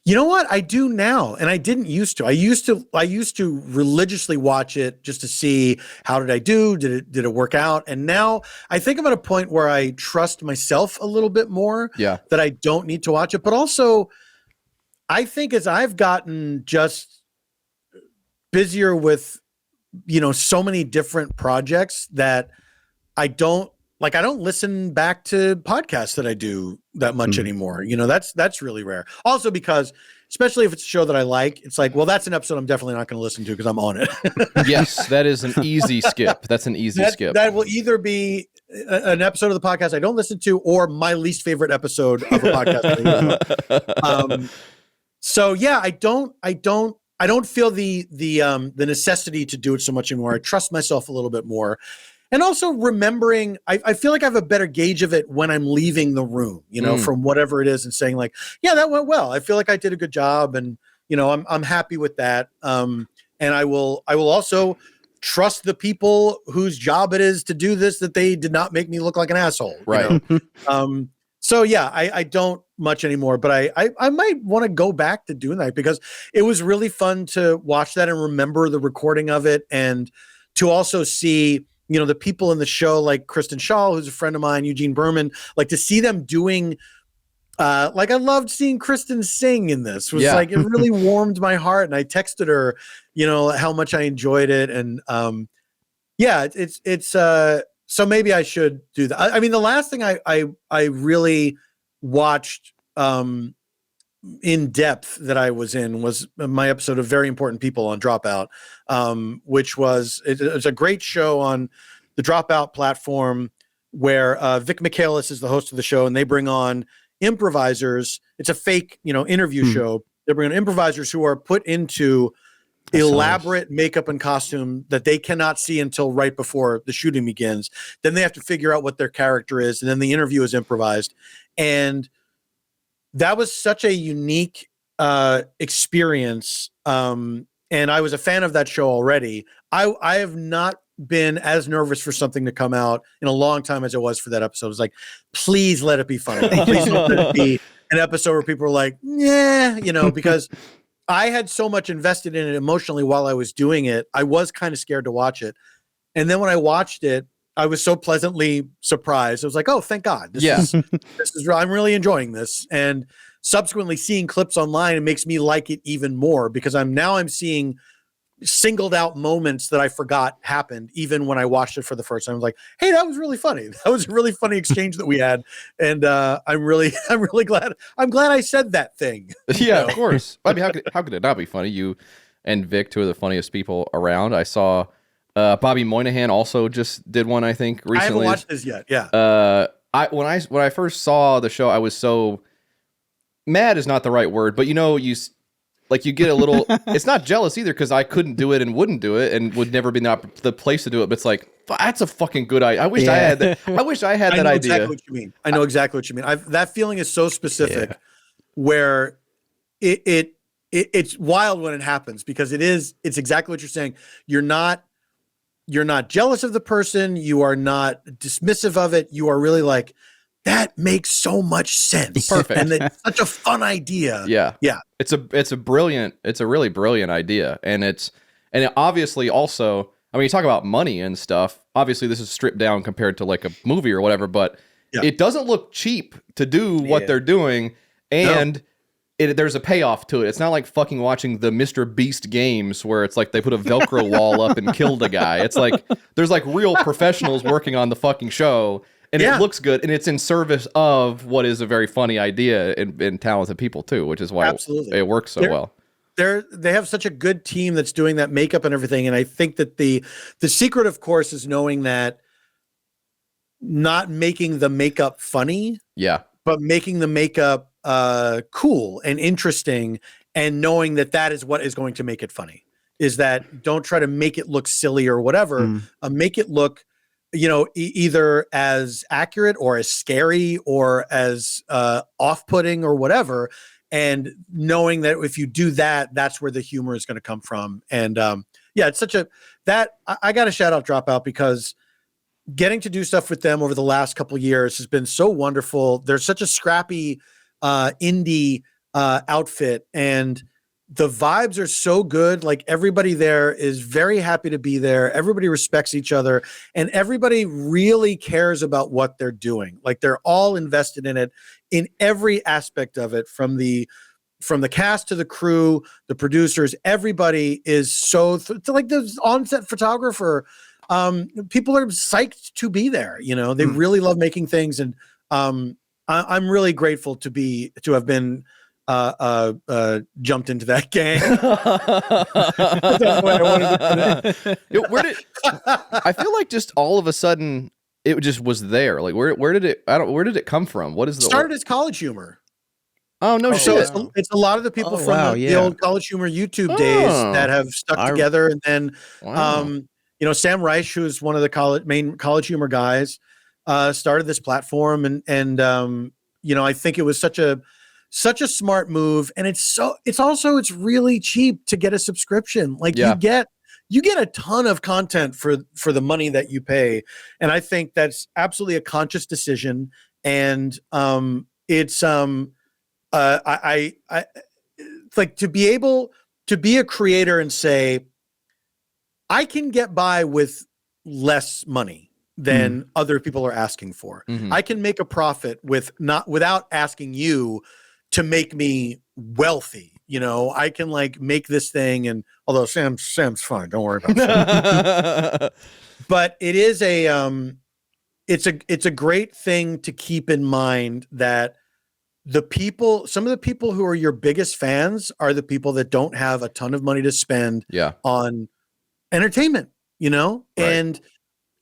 You know what? I do now, and I didn't used to. I used to religiously watch it just to see how did I do? Did it work out? And now I think I'm at a point where I trust myself a little bit more. Yeah. That I don't need to watch it. But also, I think as I've gotten just busier with, so many different projects that I don't listen back to podcasts that I do that much anymore. That's really rare. Also because, especially if it's a show that I like, it's like, well, that's an episode I'm definitely not going to listen to because I'm on it. Yes, that is an easy skip. That's an easy skip. That will either be an episode of the podcast I don't listen to or my least favorite episode of a podcast. So yeah, I don't feel the necessity to do it so much anymore. I trust myself a little bit more. And also remembering, I feel like I have a better gauge of it when I'm leaving the room, from whatever it is, and saying like, yeah, that went well. I feel like I did a good job, and I'm happy with that. And I will also trust the people whose job it is to do this, that they did not make me look like an asshole. Right. So yeah, I don't much anymore, but I might want to go back to doing that because it was really fun to watch that and remember the recording of it, and to also see the people in the show, like Kristen Shaw, who's a friend of mine, Eugene Berman, like to see them doing, like I loved seeing Kristen sing in this. It was like, it really warmed my heart. And I texted her, how much I enjoyed it. And it's so maybe I should do that. I mean, the last thing I really watched in depth that I was in was my episode of Very Important People on Dropout, which it's a great show on the Dropout platform where Vic Michaelis is the host of the show, and they bring on improvisers. It's a fake, interview show. They bring on improvisers who are put into elaborate makeup and costume that they cannot see until right before the shooting begins. Then they have to figure out what their character is, and then the interview is improvised. And that was such a unique experience. And I was a fan of that show already. I have not been as nervous for something to come out in a long time as I was for that episode. It's like, please let it be funny. Please don't let it be an episode where people are like, yeah, because I had so much invested in it emotionally while I was doing it. I was kind of scared to watch it. And then when I watched it, I was so pleasantly surprised. I was like, oh, thank God. This is, I'm really enjoying this. And subsequently seeing clips online, it makes me like it even more because I'm seeing singled out moments that I forgot happened even when I watched it for the first time. I was like, hey, that was really funny. That was a really funny exchange that we had. And I'm really glad. I'm glad I said that thing. Yeah, of course. I mean, how could it not be funny? You and Vic, two of the funniest people around. I saw Bobby Moynihan also just did one, I think, recently. I haven't watched this yet. Yeah. When I first saw the show, I was so mad is not the right word, but Like you get a little, it's not jealous either because I couldn't do it and wouldn't do it and would never be the place to do it. But it's like, that's a fucking good idea. I wish I had that. I wish I had I that know idea. exactly what you mean. I know exactly what you mean. That feeling is so specific where it's wild when it happens because it's exactly what you're saying. You're not jealous of the person. You are not dismissive of it. You are really like, that makes so much sense. Perfect. And it's such a fun idea. Yeah. Yeah. It's a really brilliant idea. And it obviously also, I mean, you talk about money and stuff. Obviously this is stripped down compared to like a movie or whatever, but it doesn't look cheap to do what they're doing. And there's a payoff to it. It's not like fucking watching the Mr. Beast games where it's like they put a Velcro wall up and killed a guy. It's like there's like real professionals working on the fucking show, and it looks good, and it's in service of what is a very funny idea and talented people too, which is why it works so well. They have such a good team that's doing that makeup and everything, and I think that the secret, of course, is knowing that not making the makeup funny, but making the makeup cool and interesting, and knowing that is what is going to make it funny. Is that don't try to make it look silly or whatever. Make it look, either as accurate or as scary or as off-putting or whatever. And knowing that if you do that, that's where the humor is going to come from. And it's such I got to shout out Dropout because getting to do stuff with them over the last couple of years has been so wonderful. They're such a scrappy indie outfit, and the vibes are so good. Like everybody there is very happy to be there. Everybody respects each other, and everybody really cares about what they're doing. Like they're all invested in it in every aspect of it, from the cast to the crew, the producers. Everybody is so like the on-set photographer. People are psyched to be there. They really love making things, and I'm really grateful to have been jumped into that gang. That's what I wanted to put I feel like just all of a sudden it just was there. Like where did it come from? What is the started as College Humor? Oh no shit! It's a lot of the people from the old College Humor YouTube days that have stuck together, and then Sam Reich, who's one of the main College Humor guys, started this platform, and I think it was such a smart move, and it's really cheap to get a subscription. Like you get a ton of content for the money that you pay, and I think that's absolutely a conscious decision. And it's I like to be able to be a creator and say, I can get by with less money than other people are asking for. I can make a profit without asking you to make me wealthy. I can like make this thing, and although Sam's fine, don't worry about that. But it is it's a great thing to keep in mind that some of the people who are your biggest fans are the people that don't have a ton of money to spend on entertainment, right.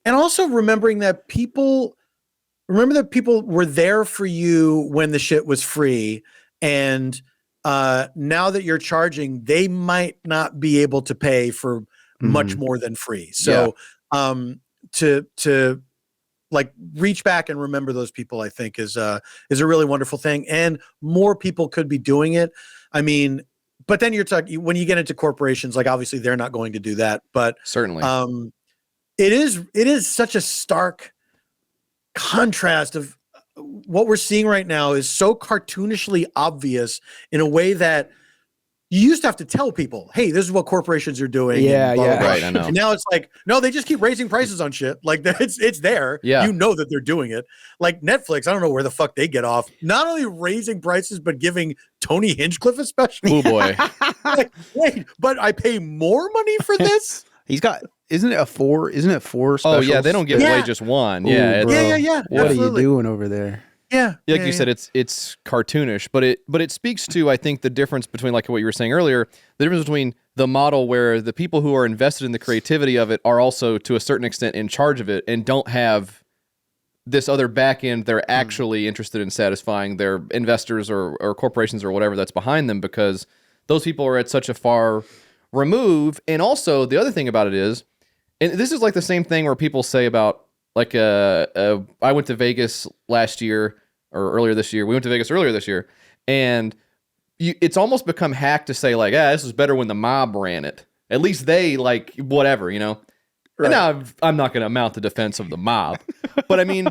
And also remembering that people were there for you when the shit was free, and now that you're charging, they might not be able to pay for much more than free. So to like reach back and remember those people, I think is a really wonderful thing, and more people could be doing it. I mean, but then you're talking when you get into corporations, like obviously they're not going to do that, but certainly it is such a stark contrast of what we're seeing right now is so cartoonishly obvious in a way that you used to have to tell people, hey, this is what corporations are doing. Yeah, blah, blah, blah. Right, I know. And now it's like, no, they just keep raising prices on shit. Like it's there. Yeah. You know that they're doing it. Like Netflix, I don't know where the fuck they get off. Not only raising prices, but giving Tony Hinchcliffe a special. Oh boy. Like, wait, but I pay more money for this? He's got, isn't it four specials? Oh yeah, they don't give away just one. Yeah, yeah. What absolutely. are you doing over there? Yeah. Like you said, it's cartoonish, but it speaks to, I think, the difference between, like what you were saying earlier, the difference between the model where the people who are invested in the creativity of it are also to a certain extent in charge of it and don't have this other back end they're actually interested in satisfying their investors or corporations or whatever that's behind them, because those people are at such a far remove. And also the other thing about it is, and this is like the same thing where people say about like I went to Vegas last year or earlier this year. We went to Vegas earlier this year, and it's almost become hack to say like, this was better when the mob ran it. At least they like whatever, you know. Right. And now I'm not going to mount the defense of the mob, but I mean,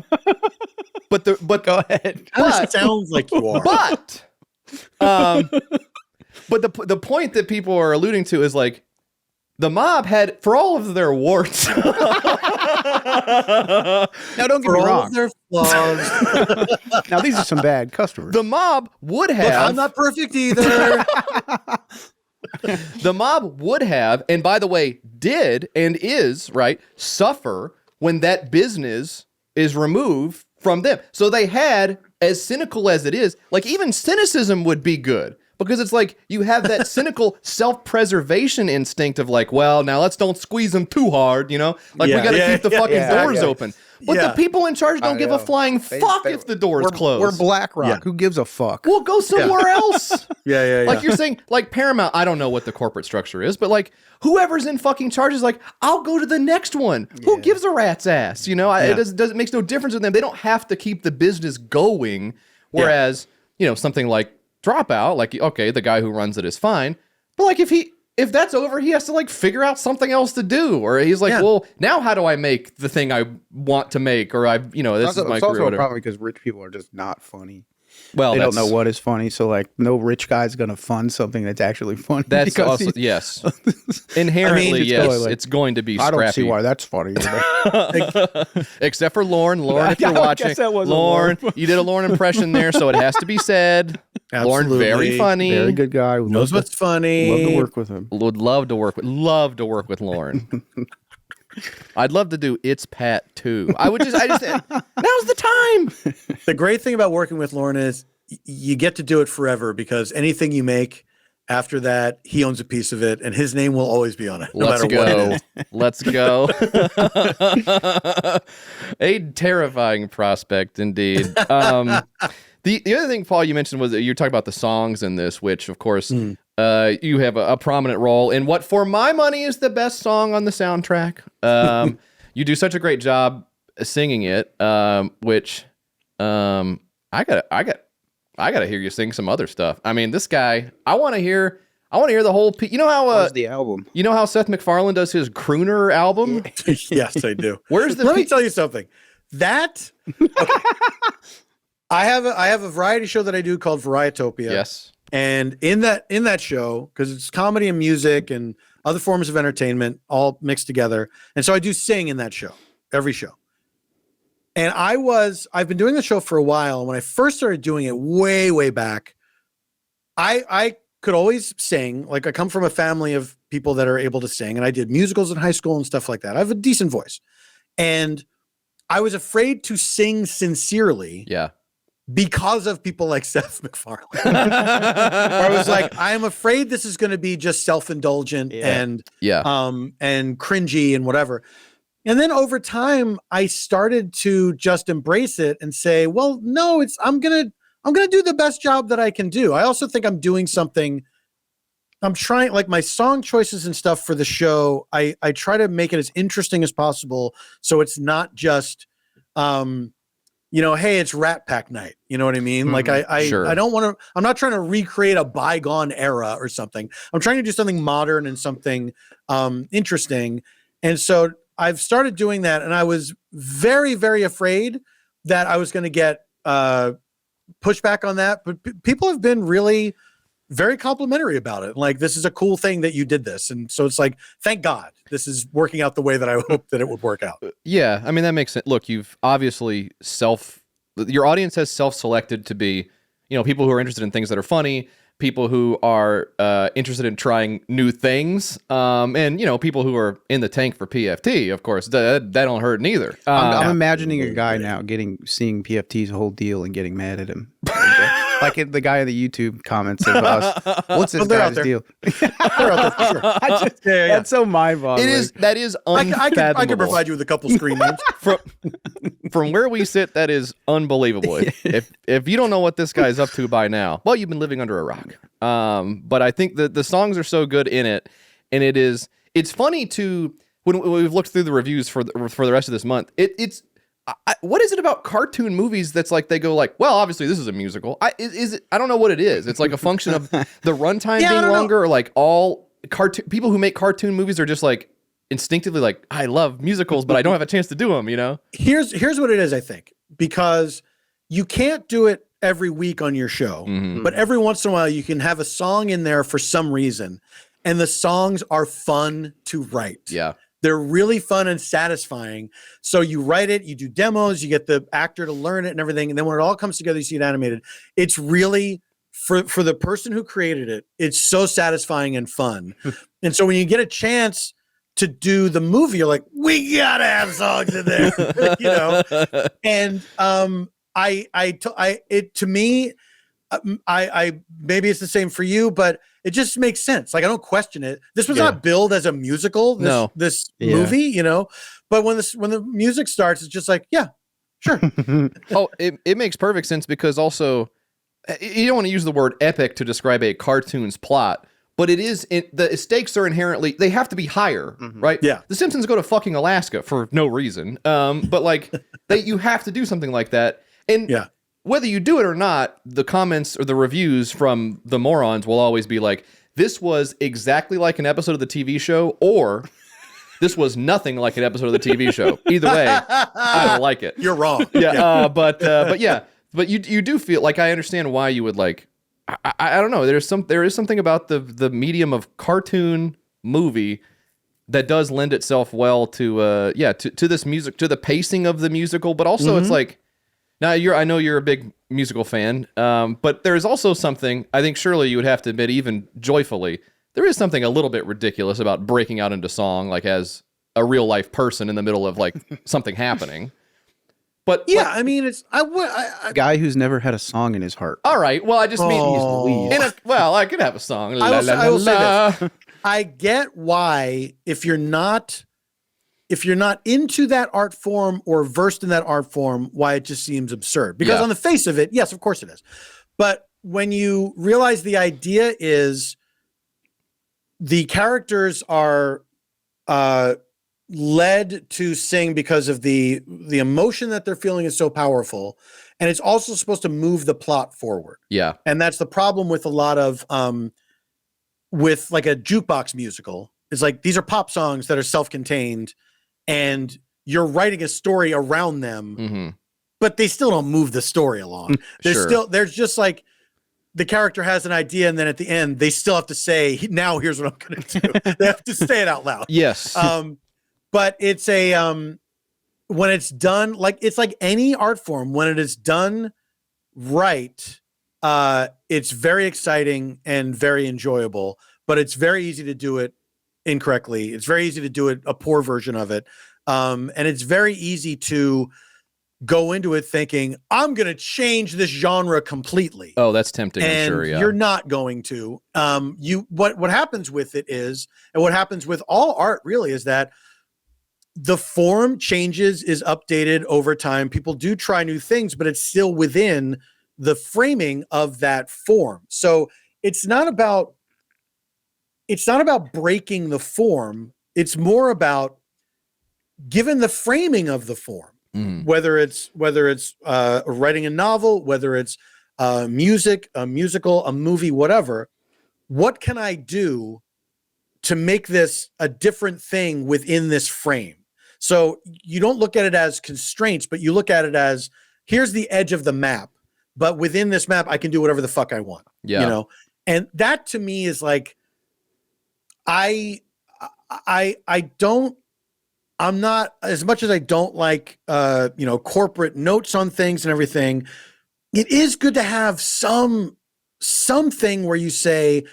but go ahead. It sounds like you are. But the point that people are alluding to is like the mob had, for all of their warts. Now, don't get For me all wrong. of their flaws. Now, these are some bad customers. The mob would have. Look, I'm not perfect either. The mob would have, and by the way, did and is, right, suffer when that business is removed from them. So they had, as cynical as it is, like even cynicism would be good. Because it's like you have that cynical self-preservation instinct of like, well, now let's don't squeeze them too hard, you know? Like we got to keep the fucking doors open. But the people in charge don't give a flying fuck if the doors close. We're BlackRock. Yeah. Who gives a fuck? We'll go somewhere else. Like You're saying, like Paramount, I don't know what the corporate structure is, but like whoever's in fucking charge is like, I'll go to the next one. Who gives a rat's ass? You know, it makes no difference with them. They don't have to keep the business going. Whereas, you know, something like Dropout, like, okay, the guy who runs it is fine. But like if that's over, he has to like figure out something else to do. Or he's like, well, now how do I make the thing I want to make? Or this is my It's career. also Whatever. probably because rich people are just not funny. Well, They don't know what is funny. So like no rich guy's going to fund something that's actually funny. That's because also, yes. Inherently, yes. It's going to be I scrappy. don't see why that's funny. Except for Lauren. Lauren, if you're I watching. guess that was a Lauren, Lauren. you did a Lauren impression there, so it has to be said. Lauren, Absolutely. very funny. Very good guy. knows what's funny. Love to work with him. Would love to work with Lauren. I'd love to do It's Pat too. I just now's the time. The great thing about working with Lauren is you get to do it forever because anything you make after that, he owns a piece of it and his name will always be on it, no Let's matter go. what it is. Let's go. A terrifying prospect indeed. The other thing, Paul, you mentioned was that you were talking about the songs in this, which, of course, you have a prominent role in what, for my money, is the best song on the soundtrack. You do such a great job singing it, which I gotta hear you sing some other stuff. I mean, this guy, I want to hear the whole. You know how Where's the album? You know how Seth MacFarlane does his crooner album? Yes, I do. Where's the? Let me tell you something. That okay. I have a variety show that I do called Varietopia. Yes. And in that show, because it's comedy and music and other forms of entertainment all mixed together. And so I do sing in that show, every show. And I've been doing the show for a while. And when I first started doing it way, way back, I could always sing. Like I come from a family of people that are able to sing, and I did musicals in high school and stuff like that. I have a decent voice. And I was afraid to sing sincerely. Yeah. Because of people like Seth MacFarlane. I was like, I'm afraid this is going to be just self-indulgent and cringy and whatever. And then over time, I started to just embrace it and say, well, no, I'm gonna do the best job that I can do. I also think I'm doing something. I'm trying, like my song choices and stuff for the show. I try to make it as interesting as possible, so it's not just hey, it's Rat Pack night. You know what I mean? Like I don't want to, I'm not trying to recreate a bygone era or something. I'm trying to do something modern and something interesting. And so I've started doing that, and I was very, very afraid that I was going to get pushback on that. But people have been really very complimentary about it. Like, this is a cool thing that you did this. And so it's like, thank God this is working out the way that I hoped that it would work out. Yeah. I mean, that makes sense. Look, you've obviously your audience has self-selected to be, people who are interested in things that are funny, people who are interested in trying new things, and, people who are in the tank for PFT, of course, that don't hurt neither. I'm imagining a guy now seeing PFT's whole deal and getting mad at him. Like the guy in the YouTube comments of us. What's this they're out guy's there. deal? They're out there for sure. That's so mind-boggling. That is I unfathomable. can provide you with a couple screen names. From where we sit, that is unbelievable. If you don't know what this guy's up to by now, well, you've been living under a rock. But I think that the songs are so good in it, and it's funny to when we've looked through the reviews for the rest of this month. What is it about cartoon movies that's like they go like, well, obviously this is a musical. I don't know what it is. It's like a function of the runtime being longer, or like all cartoon people who make cartoon movies are just like instinctively like, I love musicals, but I don't have a chance to do them. You know? Here's what it is. I think because you can't do it every week on your show, but every once in a while you can have a song in there for some reason, and the songs are fun to write. Yeah. They're really fun and satisfying. So you write it, you do demos, you get the actor to learn it and everything. And then when it all comes together, you see it animated. It's really, for the person who created it, it's so satisfying and fun. And so when you get a chance to do the movie, you're like, we gotta have songs in there, you know? And to me, maybe it's the same for you, but it just makes sense. Like I don't question it. This was not billed as a musical. This movie, you know. But when the music starts, it's just like, yeah, sure. It makes perfect sense because also you don't want to use the word epic to describe a cartoon's plot, but the stakes are inherently they have to be higher, right? Yeah. The Simpsons go to fucking Alaska for no reason, but like you have to do something like that, and yeah. Whether you do it or not, the comments or the reviews from the morons will always be like, this was exactly like an episode of the TV show, or this was nothing like an episode of the TV show. Either way, I don't like it. You're wrong. Yeah. But you do feel like I understand why you would like, I don't know. There is something about the medium of cartoon movie that does lend itself well to this music, to the pacing of the musical, but also it's like, now, I know you're a big musical fan, but there is also something, I think surely you would have to admit, even joyfully, there is something a little bit ridiculous about breaking out into song, like as a real life person in the middle of like something happening. But yeah, like, I mean, it's a guy who's never had a song in his heart. all right, well, I just mean, I could have a song. I will say this. I get why if you're not into that art form or versed in that art form, why it just seems absurd. Because on the face of it, yes, of course it is. But when you realize the idea is the characters are led to sing because of the emotion that they're feeling is so powerful, and it's also supposed to move the plot forward. Yeah. And that's the problem with a lot of with like a jukebox musical. It's like these are pop songs that are self-contained, and you're writing a story around them, but they still don't move the story along. There's just like the character has an idea, and then at the end, they still have to say, now here's what I'm going to do. They have to say it out loud. Yes. But it's when it's done, like, it's like any art form, when it is done right, it's very exciting and very enjoyable, but it's very easy to do it incorrectly. It's very easy to do it, a poor version of it. And it's very easy to go into it thinking, I'm going to change this genre completely. Oh, that's tempting. And I'm sure. Yeah. you're not going to. What happens with it is, and what happens with all art really, is that the form changes, is updated over time. People do try new things, but it's still within the framing of that form. So it's not about breaking the form. It's more about, given the framing of the form, whether it's writing a novel, whether it's music, a musical, a movie, whatever, what can I do to make this a different thing within this frame? So you don't look at it as constraints, but you look at it as, here's the edge of the map, but within this map, I can do whatever the fuck I want. Yeah. You know? And that to me is like, I'm not, as much as I don't like, corporate notes on things and everything, it is good to have something where you say,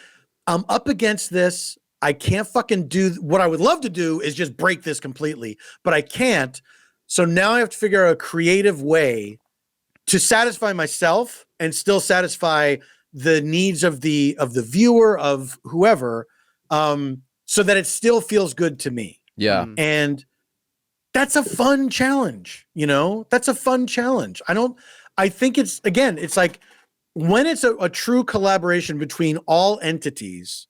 I'm up against this. I can't fucking do what I would love to do is just break this completely, but I can't. So now I have to figure out a creative way to satisfy myself, and still satisfy the needs of the viewer, of whoever, so that it still feels good to me. Yeah. And that's a fun challenge, that's a fun challenge. I think it's like when it's a true collaboration between all entities,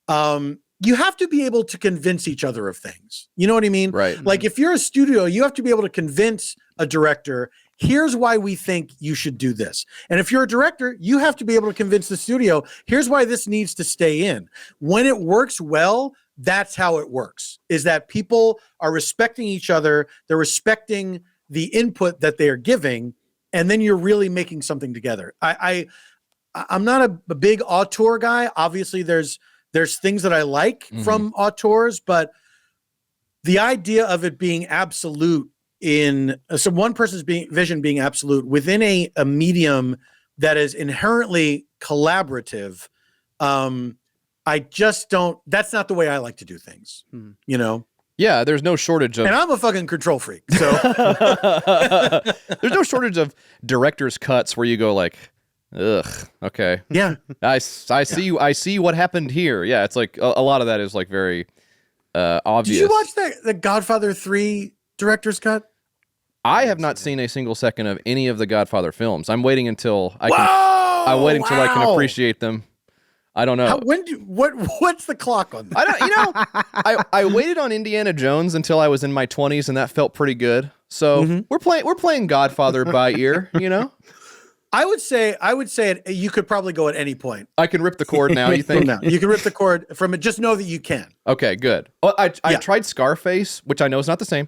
you have to be able to convince each other of things. You know what I mean? Right. Like if you're a studio, you have to be able to convince a director, here's why we think you should do this. And if you're a director, you have to be able to convince the studio, here's why this needs to stay in. When it works well, that's how it works, is that people are respecting each other. They're respecting the input that they are giving. And then you're really making something together. I'm not a big auteur guy. Obviously there's things that I like from auteurs, but the idea of it being absolute so one person's vision being absolute within a medium that is inherently collaborative, I just don't. That's not the way I like to do things. Yeah, there's no shortage of. And I'm a fucking control freak, so there's no shortage of director's cuts where you go like, ugh, okay. Yeah. I see what happened here. Yeah, it's like a lot of that is like very obvious. Did you watch the Godfather 3 director's cut? I have not seen a single second of any of the Godfather films. I'm waiting until I can appreciate them. I don't know. What's the clock on that? I don't. I waited on Indiana Jones until I was in my 20s, and that felt pretty good. So we're playing Godfather by ear. I would say you could probably go at any point. I can rip the cord now. You think? No, you can rip the cord from it. Just know that you can. Okay, good. Well, I tried Scarface, which I know is not the same.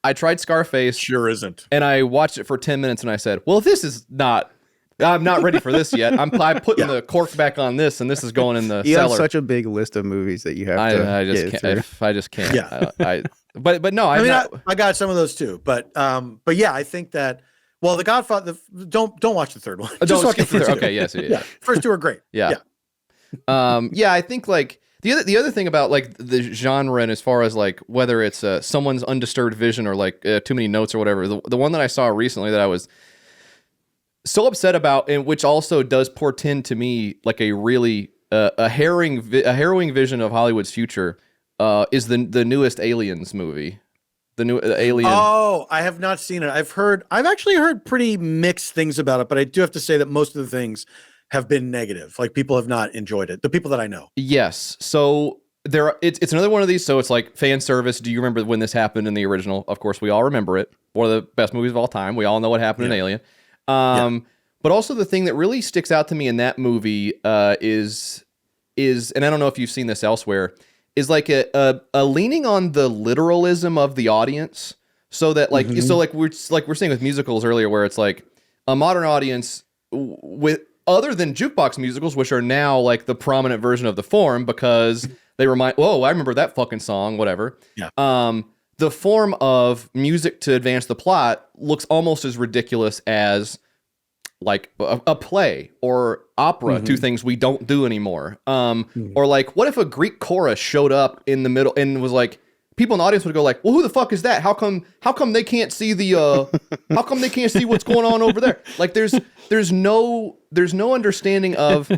I tried Scarface. Sure isn't. And I watched it for 10 minutes, and I said, "Well, this is not. I'm not ready for this yet. I'm putting the cork back on this, and this is going in the You cellar." have such a big list of movies that you have to. I just get can't. through. I just can't. Yeah. But no. I got some of those too. But yeah, I think that. Well, The Godfather. Don't watch the third one. Just watch the first two. Okay. Yes. Yeah. First two are great. Yeah. I think like the other thing about like the genre, and as far as like whether it's someone's undisturbed vision or like too many notes or whatever, the one that I saw recently that I was so upset about, and which also does portend to me like a really a harrowing vision of Hollywood's future, is the newest Aliens movie. The new Alien. Oh, I have not seen it. I've actually heard pretty mixed things about it, but I do have to say that most of the things have been negative. Like people have not enjoyed it. The people that I know. Yes. So it's another one of these. So it's like fan service. Do you remember when this happened in the original? Of course, we all remember it. One of the best movies of all time. We all know what happened in Alien. But also the thing that really sticks out to me in that movie is, and I don't know if you've seen this elsewhere, is like a leaning on the literalism of the audience. So that like, so like we're saying with musicals earlier, where it's like a modern audience with other than jukebox musicals, which are now like the prominent version of the form because they remind, I remember that fucking song, whatever. Yeah. The form of music to advance the plot looks almost as ridiculous as like a play or opera, two things we don't do anymore. Or like, what if a Greek chorus showed up in the middle and was like, people in the audience would go like, well, who the fuck is that? How come they can't see how come they can't see what's going on over there? Like there's no understanding of,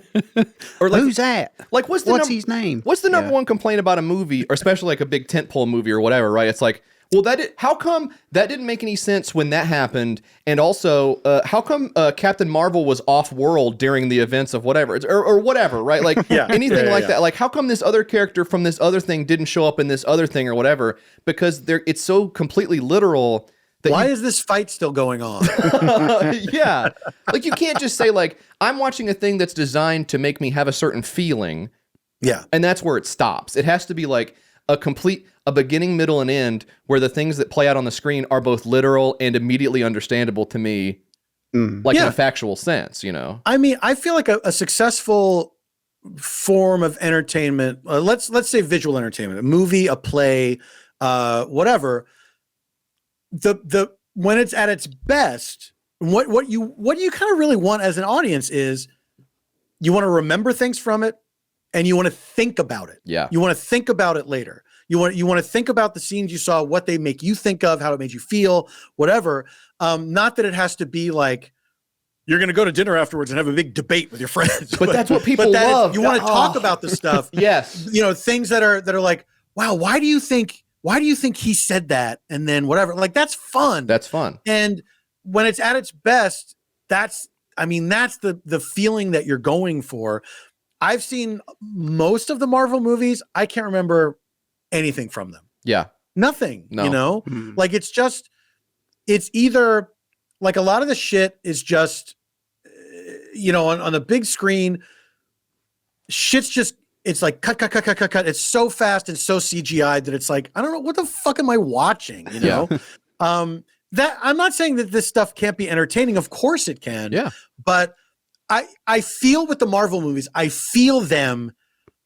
or like, who's that? Like what's his name? What's the number one complaint about a movie, or especially like a big tentpole movie or whatever, right? It's like, well, how come that didn't make any sense when that happened? And also, how come Captain Marvel was off-world during the events of whatever, or whatever, right? Like anything like that. Like, how come this other character from this other thing didn't show up in this other thing or whatever? Because it's so completely literal. Why is this fight still going on? Yeah. Like, you can't just say, like, I'm watching a thing that's designed to make me have a certain feeling. Yeah. And that's where it stops. It has to be like a beginning, middle, and end where the things that play out on the screen are both literal and immediately understandable to me, like in a factual sense, you know? I mean, I feel like a successful form of entertainment, let's say visual entertainment, a movie, a play, whatever, when it's at its best, what you kind of really want as an audience is you want to remember things from it, and you want to think about it. Yeah. You want to think about it later. You want to think about the scenes you saw, what they make you think of, how it made you feel, whatever. Not that it has to be like you're going to go to dinner afterwards and have a big debate with your friends. But that's what people love. You want to talk about the stuff. Yes. You know, things that are like, wow, why do you think he said that? And then whatever, like, that's fun. That's fun. And when it's at its best, that's the feeling that you're going for. I've seen most of the Marvel movies. I can't remember anything from them. Yeah. Nothing, No. you know, like it's either like a lot of the shit is just, you know, on the big screen, shit's just, it's like cut. It's so fast and so CGI that it's like, I don't know, what the fuck am I watching? You know, that I'm not saying that this stuff can't be entertaining. Of course it can. Yeah. But I feel with the Marvel movies, I feel them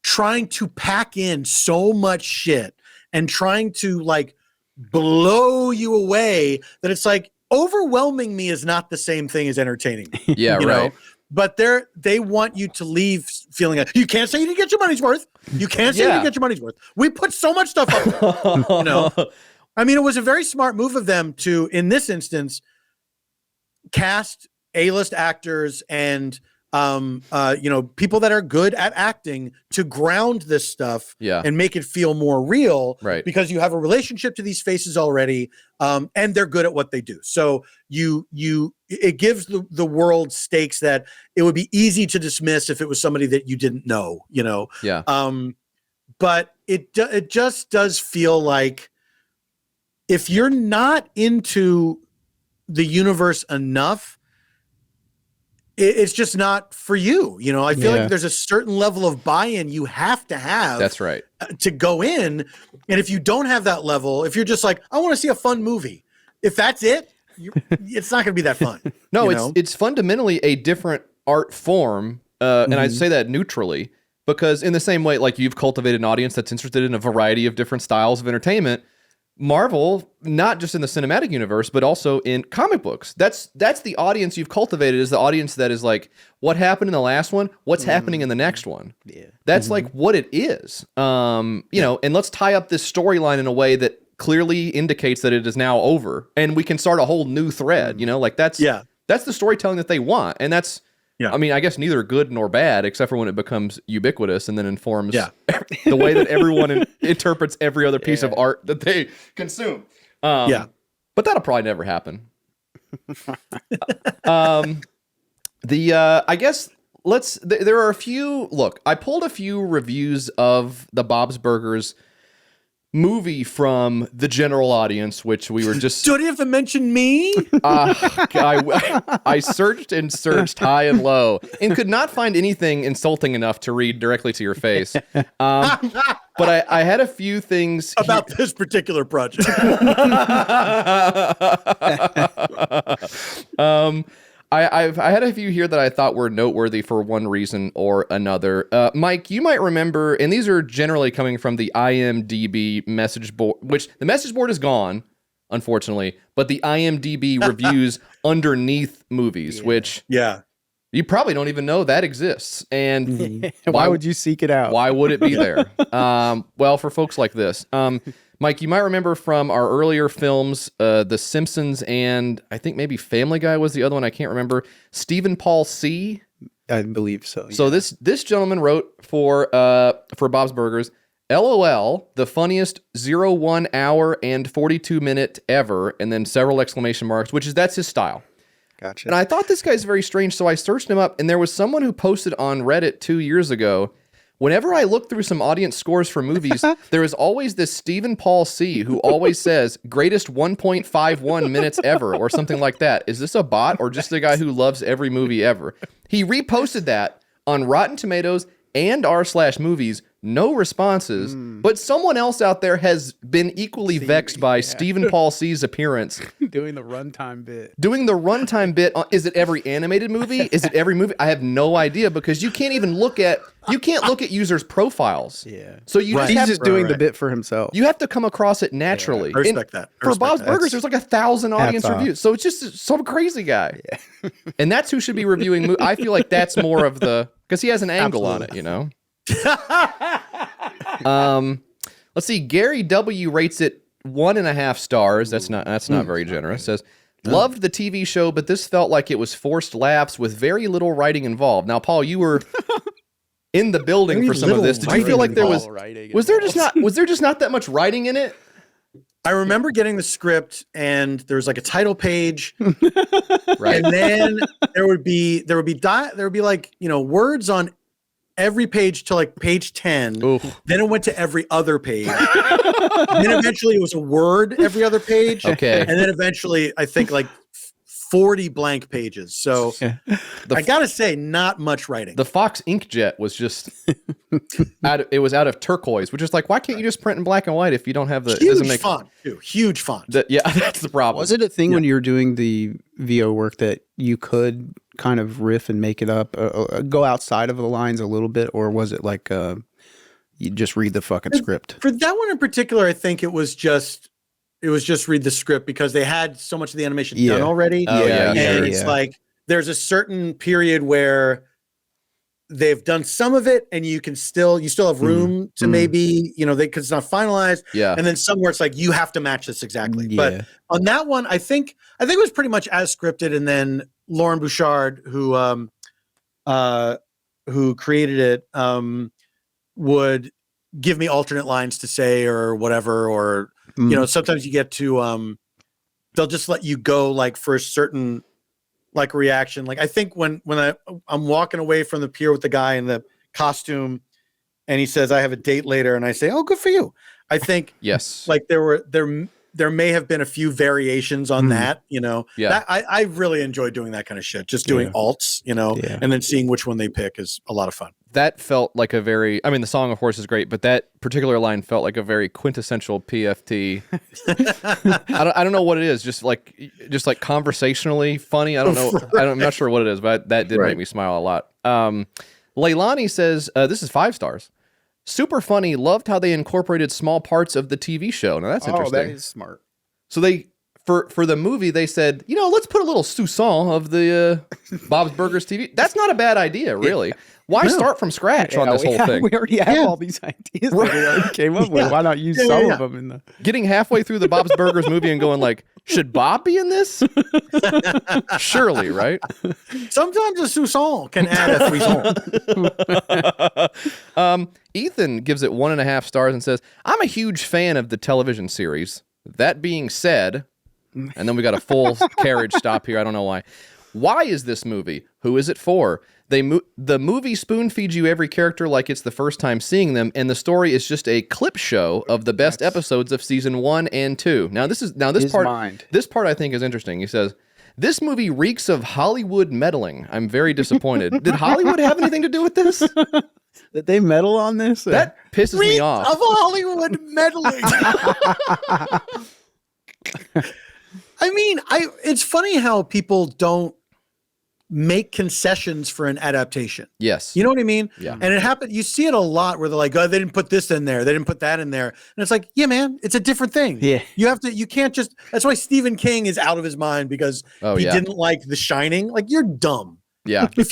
trying to pack in so much shit and trying to like blow you away that it's like overwhelming me is not the same thing as entertaining me. Yeah, you right. know? But they want you to leave feeling like you can't say you didn't get your money's worth. You can't say you didn't get your money's worth. We put so much stuff up. You know, I mean, it was a very smart move of them to, in this instance, cast A-list actors and you know, people that are good at acting to ground this stuff and make it feel more real, right? Because you have a relationship to these faces already, and they're good at what they do. So it gives the world stakes that it would be easy to dismiss if it was somebody that you didn't know, you know? Yeah. But it just does feel like if you're not into the universe enough, it's just not for you. You know, I feel like there's a certain level of buy-in you have to have. That's right. To go in. And if you don't have that level, if you're just like, I want to see a fun movie, if that's it, it's not going to be that fun. No, it's fundamentally a different art form. And I say that neutrally because in the same way, like you've cultivated an audience that's interested in a variety of different styles of entertainment, Marvel, not just in the cinematic universe, but also in comic books. That's the audience you've cultivated, is the audience that is like, what happened in the last one? What's happening in the next one? Yeah. That's like what it is. You know, and let's tie up this storyline in a way that clearly indicates that it is now over and we can start a whole new thread, you know, like that's the storytelling that they want. And that's, I mean, I guess neither good nor bad, except for when it becomes ubiquitous and then informs the way that everyone interprets every other piece of art that they consume. But that'll probably never happen. I guess there are a few, look, I pulled a few reviews of the Bob's Burgers movie from the general audience, which we were just... Don't you have to mention me? I searched and searched high and low and could not find anything insulting enough to read directly to your face. But I had a few things... About this particular project. I had a few here that I thought were noteworthy for one reason or another. Mike, you might remember, and these are generally coming from the IMDb message board, which the message board is gone, unfortunately, but the IMDb reviews underneath movies, which you probably don't even know that exists. And why would you seek it out? Why would it be there? Well, for folks like this. Mike, you might remember from our earlier films, The Simpsons and I think maybe Family Guy was the other one. I can't remember. Stephen Paul C. I believe so. Yeah. So this gentleman wrote for Bob's Burgers, LOL, the funniest 01 hour and 42 minute ever, and then several exclamation marks, that's his style. Gotcha. And I thought this guy's very strange, so I searched him up, and there was someone who posted on Reddit 2 years ago. Whenever I look through some audience scores for movies, there is always this Stephen Paul C. who always says, greatest 1.51 minutes ever, or something like that. Is this a bot or just a guy who loves every movie ever? He reposted that on Rotten Tomatoes and r/movies. No responses, but someone else out there has been equally vexed by Stephen Paul C's appearance. Doing the runtime bit. Is it every animated movie? Is it every movie? I have no idea because you can't look at users' profiles. Yeah. So he's just doing the bit for himself. You have to come across it naturally. I respect that. For Bob's Burgers, there's like 1,000 audience reviews. So it's just some crazy guy. Yeah. And that's who should be reviewing movies. I feel like that's more of because he has an angle on it, you know? Let's see. Gary W rates it 1.5 stars. That's not very generous. Says Loved the TV show, but this felt like it was forced laughs with very little writing involved. Now, Paul, you were in the building Very for some of little this. Did you feel like there was there just not that much writing in it? I remember getting the script and there was like a title page, Right. and then there would be like, you know, words on every page to like page 10. Oof. Then it went to every other page. Then eventually it was a word every other page. Okay. And then eventually I think like 40 blank pages. So I gotta say, not much writing. The Fox inkjet was just out of turquoise, which is like, why can't you just print in black and white if you don't have the huge font too. Huge font. Yeah, that's the problem. Was it a thing when you were doing the VO work that you could kind of riff and make it up, go outside of the lines a little bit, or was it like you just read the fucking script? For that one in particular, I think it was just read the script because they had so much of the animation done already. Oh, yeah, and it's like there's a certain period where they've done some of it and you still have room to maybe, you know, because it's not finalized. Yeah. And then somewhere it's like you have to match this exactly. But on that one, I think it was pretty much as scripted. And then Lauren Bouchard, who created it, would give me alternate lines to say or whatever, or you know, sometimes you get to they'll just let you go like for a certain like reaction. Like I think when I'm walking away from the pier with the guy in the costume and he says I have a date later and I say, oh, good for you. I think yes, like there may have been a few variations on that, you know. Yeah. I really enjoy doing that kind of shit. Just doing alts, you know, and then seeing which one they pick is a lot of fun. That felt like a very, I mean, the song, of course, is great, but that particular line felt like a very quintessential PFT. I don't know what it is. Just like conversationally funny. I don't know. I'm not sure what it is, but that did make me smile a lot. Leilani says, this is 5 stars. Super funny. Loved how they incorporated small parts of the TV show. Now that's interesting. That is smart. So they, for the movie, they said, you know, let's put a little sousson of the Bob's Burgers TV. That's not a bad idea, really. Why start from scratch on this whole thing? We already have all these ideas that we already came up with. Why not use some of them in the... Getting halfway through the Bob's Burgers movie and going like, should Bob be in this? Surely, right? Sometimes a sousson can add a frisson. Ethan gives it 1.5 stars and says, I'm a huge fan of the television series. That being said, and then we got a full carriage stop here. I don't know why. Why is this movie? Who is it for? The movie spoon feeds you every character like it's the first time seeing them, and the story is just a clip show of the best episodes of season 1 and 2. This part I think is interesting. He says, this movie reeks of Hollywood meddling. I'm very disappointed. Did Hollywood have anything to do with this? Did they meddle on this? That pisses me off. Of Hollywood meddling. I mean, it's funny how people don't make concessions for an adaptation. Yes. You know what I mean? Yeah. And it happened, you see it a lot where they're like, oh, they didn't put this in there. They didn't put that in there. And it's like, yeah, man, it's a different thing. Yeah. You can't just, that's why Stephen King is out of his mind because he didn't like The Shining. Like, you're dumb. Yeah. If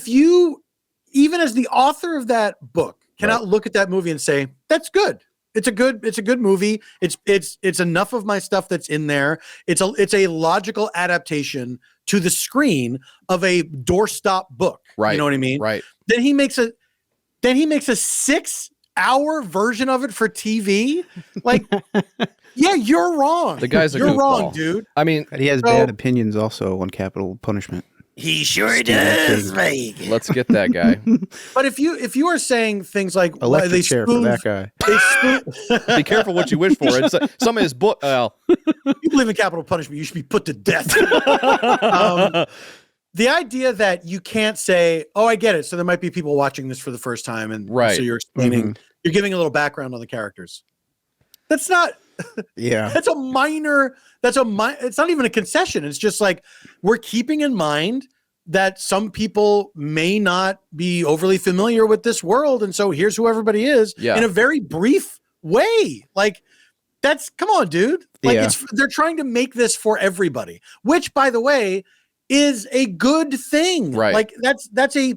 you, even as the author of that book, cannot look at that movie and say, that's good. It's a good movie. It's enough of my stuff that's in there. It's a logical adaptation to the screen of a doorstop book. Right. You know what I mean? Right. Then he makes a 6-hour version of it for TV. Like, yeah, you're wrong. The guy's you're wrong, dude. I mean, He has bad opinions also on capital punishment. He sure does, mate. Let's get that guy. But if you are saying things like Electric chair for that guy. Be careful what you wish for. It's some of his book. You believe in capital punishment, you should be put to death. The idea that you can't say, "Oh, I get it." So there might be people watching this for the first time, and so you're explaining, you're giving a little background on the characters. That's not. Yeah. That's a minor. It's not even a concession. It's just like we're keeping in mind that some people may not be overly familiar with this world, and so here's who everybody is in a very brief way. Like, come on, dude. Like, they're trying to make this for everybody, which, by the way, is a good thing. Right. Like, that's a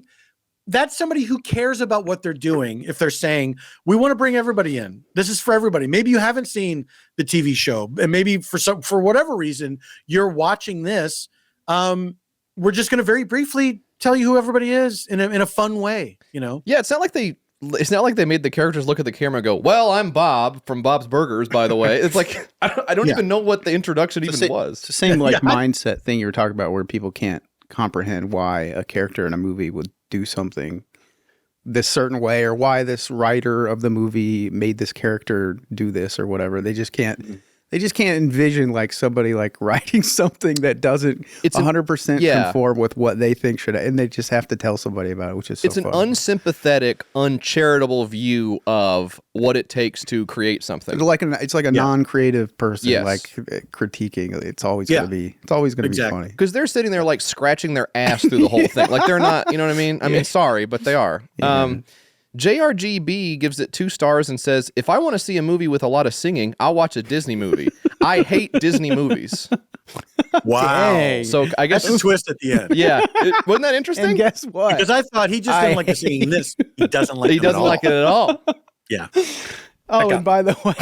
that's somebody who cares about what they're doing. If they're saying, we want to bring everybody in, this is for everybody. Maybe you haven't seen the TV show, and maybe for whatever reason you're watching this. We're just going to very briefly tell you who everybody is in a fun way. Yeah, it's not like they made the characters look at the camera and go, "Well, I'm Bob from Bob's Burgers, by the way." It's like I don't even know what the introduction was. It's the same mindset thing you were talking about, where people can't comprehend why a character in a movie would do something this certain way, or why this writer of the movie made this character do this or whatever. They just can't envision like somebody like writing something that doesn't 100% conform with what they think should, and they just have to tell somebody about it, which is it's an unsympathetic, uncharitable view of what it takes to create something. It's like a non-creative person like critiquing. It's always gonna be be funny, because they're sitting there like scratching their ass through the whole thing. Like they're not, you know what I mean? I mean, sorry, but they are. JRGB gives it 2 stars and says, if I want to see a movie with a lot of singing, I'll watch a Disney movie. I hate Disney movies. Wow. Dang. So I guess that's a twist at the end. Yeah. Wasn't that interesting? And guess what? Because I thought he just doesn't like the singing. This he doesn't like. He doesn't like it at all. Yeah. Oh, and by the way,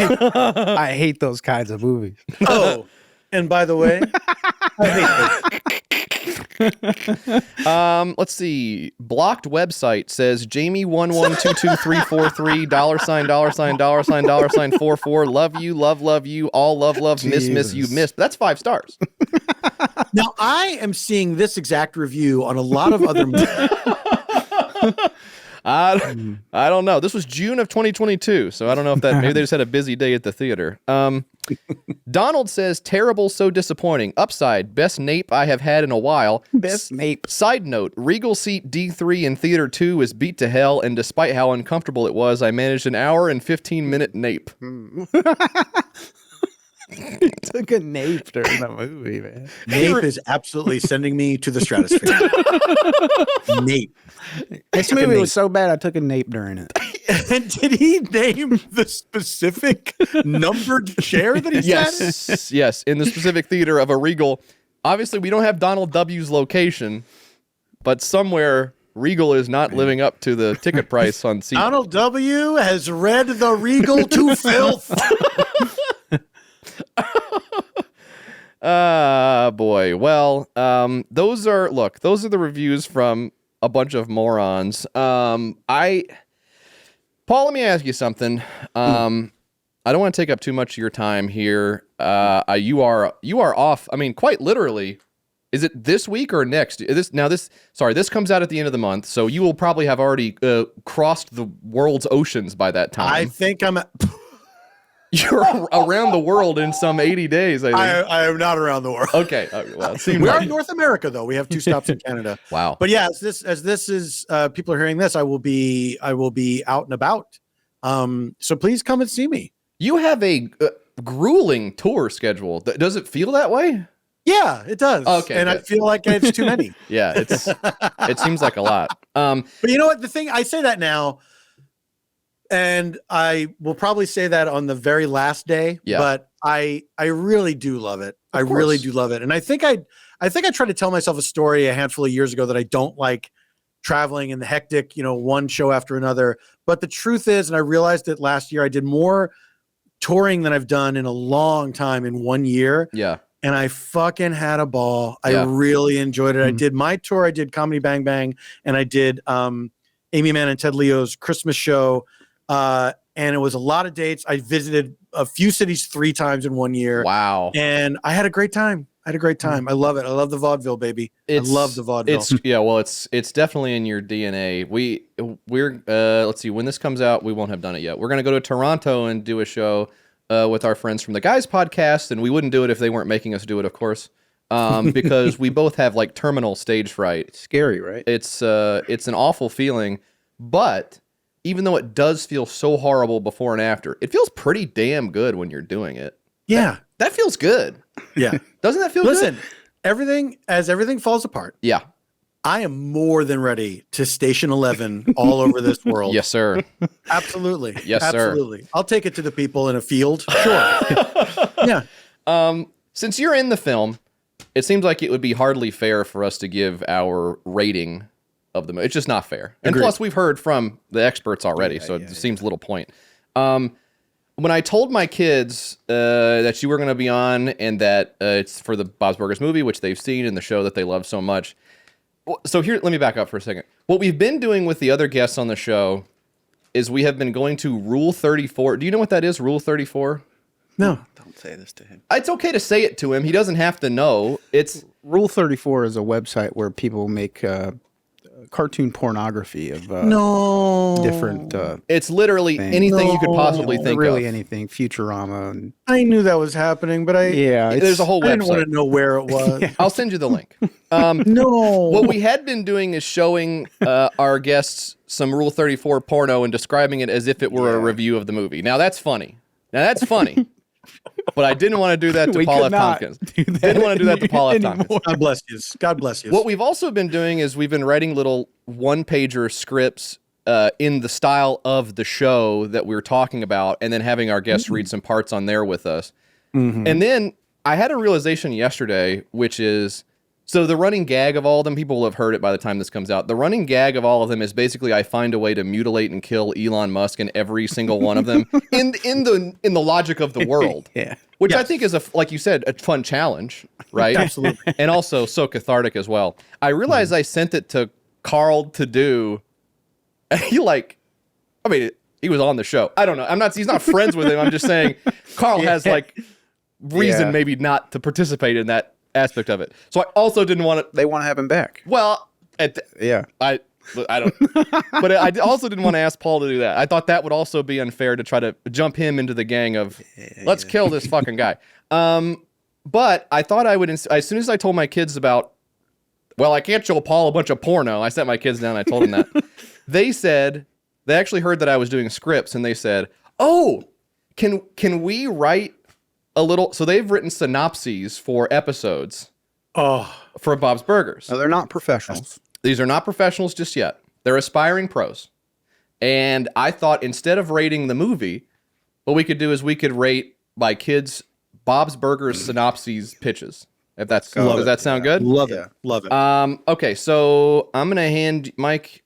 I hate those kinds of movies. Oh, and by the way, I hate those. Let's see. Blocked website says Jamie1122343 $$$$$$$44 love you all love miss you miss. That's 5 stars. Now I am seeing this exact review on a lot of other movies. I don't know. This was June of 2022, so I don't know if that maybe they just had a busy day at the theater. Donald says, terrible, so disappointing. Upside, best nape I have had in a while. Best nape. Side note, Regal seat D3 in Theater 2 is beat to hell, and despite how uncomfortable it was, I managed an hour and 15-minute nape. He took a nape during the movie, man. Nape is absolutely sending me to the stratosphere. Nape. This movie was so bad, I took a nape during it. And did he name the specific numbered chair that he sat in? Yes, in the specific theater of a Regal. Obviously, we don't have Donald W.'s location, but somewhere Regal is not living up to the ticket price on seat. Donald W. has read the Regal to filth. Boy. Well, those are the reviews from a bunch of morons. Paul, let me ask you something. I don't want to take up too much of your time here. You are off. I mean, quite literally. Is it this week or next? This comes out at the end of the month, so you will probably have already crossed the world's oceans by that time. I think I'm. You're around the world in some 80 days, I think. I am not around the world. Okay. Well, we are in North America, though. We have 2 stops in Canada. Wow. But yeah, as this is people are hearing this, I will be out and about. So please come and see me. You have a grueling tour schedule. Does it feel that way? Yeah, it does. Okay. And good. I feel like it's too many. Yeah, it seems like a lot. But you know what? The thing, I say that now, and I will probably say that on the very last day. Yeah. But I really do love it. I really do love it. And I think I tried to tell myself a story a handful of years ago that I don't like traveling in the hectic, one show after another. But the truth is, and I realized it last year, I did more touring than I've done in a long time in 1 year. Yeah. And I fucking had a ball. I really enjoyed it. Mm-hmm. I did my tour. I did Comedy Bang Bang, and I did Amy Mann and Ted Leo's Christmas show. And it was a lot of dates. I visited a few cities 3 times in 1 year. Wow. And I had a great time. I love it. I love the vaudeville, baby. I love the vaudeville. It's definitely in your DNA. We're let's see, when this comes out, we won't have done it yet. We're going to go to Toronto and do a show with our friends from the Guys podcast, and we wouldn't do it if they weren't making us do it, of course. Because we both have like terminal stage fright. It's scary, right? It's an awful feeling, but even though it does feel so horrible before and after, it feels pretty damn good when you're doing it. Yeah. That feels good. Yeah. Doesn't that feel good? Listen, everything falls apart. Yeah. I am more than ready to Station 11 all over this world. Yes, sir. Absolutely. Yes, sir. Absolutely. I'll take it to the people in a field. Sure. Yeah. Since you're in the film, it seems like it would be hardly fair for us to give our rating of the movie. It's just not fair. And plus, we've heard from the experts already, so it seems little point. When I told my kids that you were going to be on and that it's for the Bob's Burgers movie, which they've seen in the show that they love so much. So here, let me back up for a second. What we've been doing with the other guests on the show is we have been going to Rule 34. Do you know what that is, Rule 34? No. Don't say this to him. It's okay to say it to him. He doesn't have to know. It's Rule 34 is a website where people make cartoon pornography of different. it's literally anything you could possibly think really of. anything, Futurama, and I knew that was happening, but There's a whole I didn't want website. to know where it was. I'll send you the link. No. What we had been doing is showing our guests some Rule 34 porno and describing it as if it were a review of the movie. Now that's funny. But I didn't want to do that to We Paul could F. not Tompkins. do that Didn't want to do that to Paul F. Tompkins. anymore. God bless you. God bless you. What we've also been doing is we've been writing little one-pager scripts in the style of the show that we were talking about, and then having our guests read some parts on there with us. And then I had a realization yesterday, which is, so the running gag of all of them, people will have heard it by the time this comes out. The running gag of all of them is basically I find a way to mutilate and kill Elon Musk in every single one of them in the logic of the world. Yeah. Which I think is, like you said, a fun challenge, right? Absolutely. And also so cathartic as well. I realized I sent it to Carl to do. He he was on the show. I don't know. He's not friends with him. I'm just saying Carl has reason maybe not to participate in that aspect of it. So I also didn't want to. They want to have him back. Well, I don't. But I also didn't want to ask Paul to do that. I thought that would also be unfair to try to jump him into the gang of let's kill this fucking guy. But I thought I would. As soon as I told my kids about, well, I can't show Paul a bunch of porno. I sat my kids down. And I told them that. They actually heard that I was doing scripts, and they said, "Oh, can we write a little?" So they've written synopses for episodes. For Bob's Burgers. No, they're not professionals. These are not professionals just yet. They're aspiring pros. And I thought instead of rating the movie, what we could do is we could rate my kids' Bob's Burgers synopses pitches. If that's does that sound good? Love it. Okay, so I'm gonna hand Mike.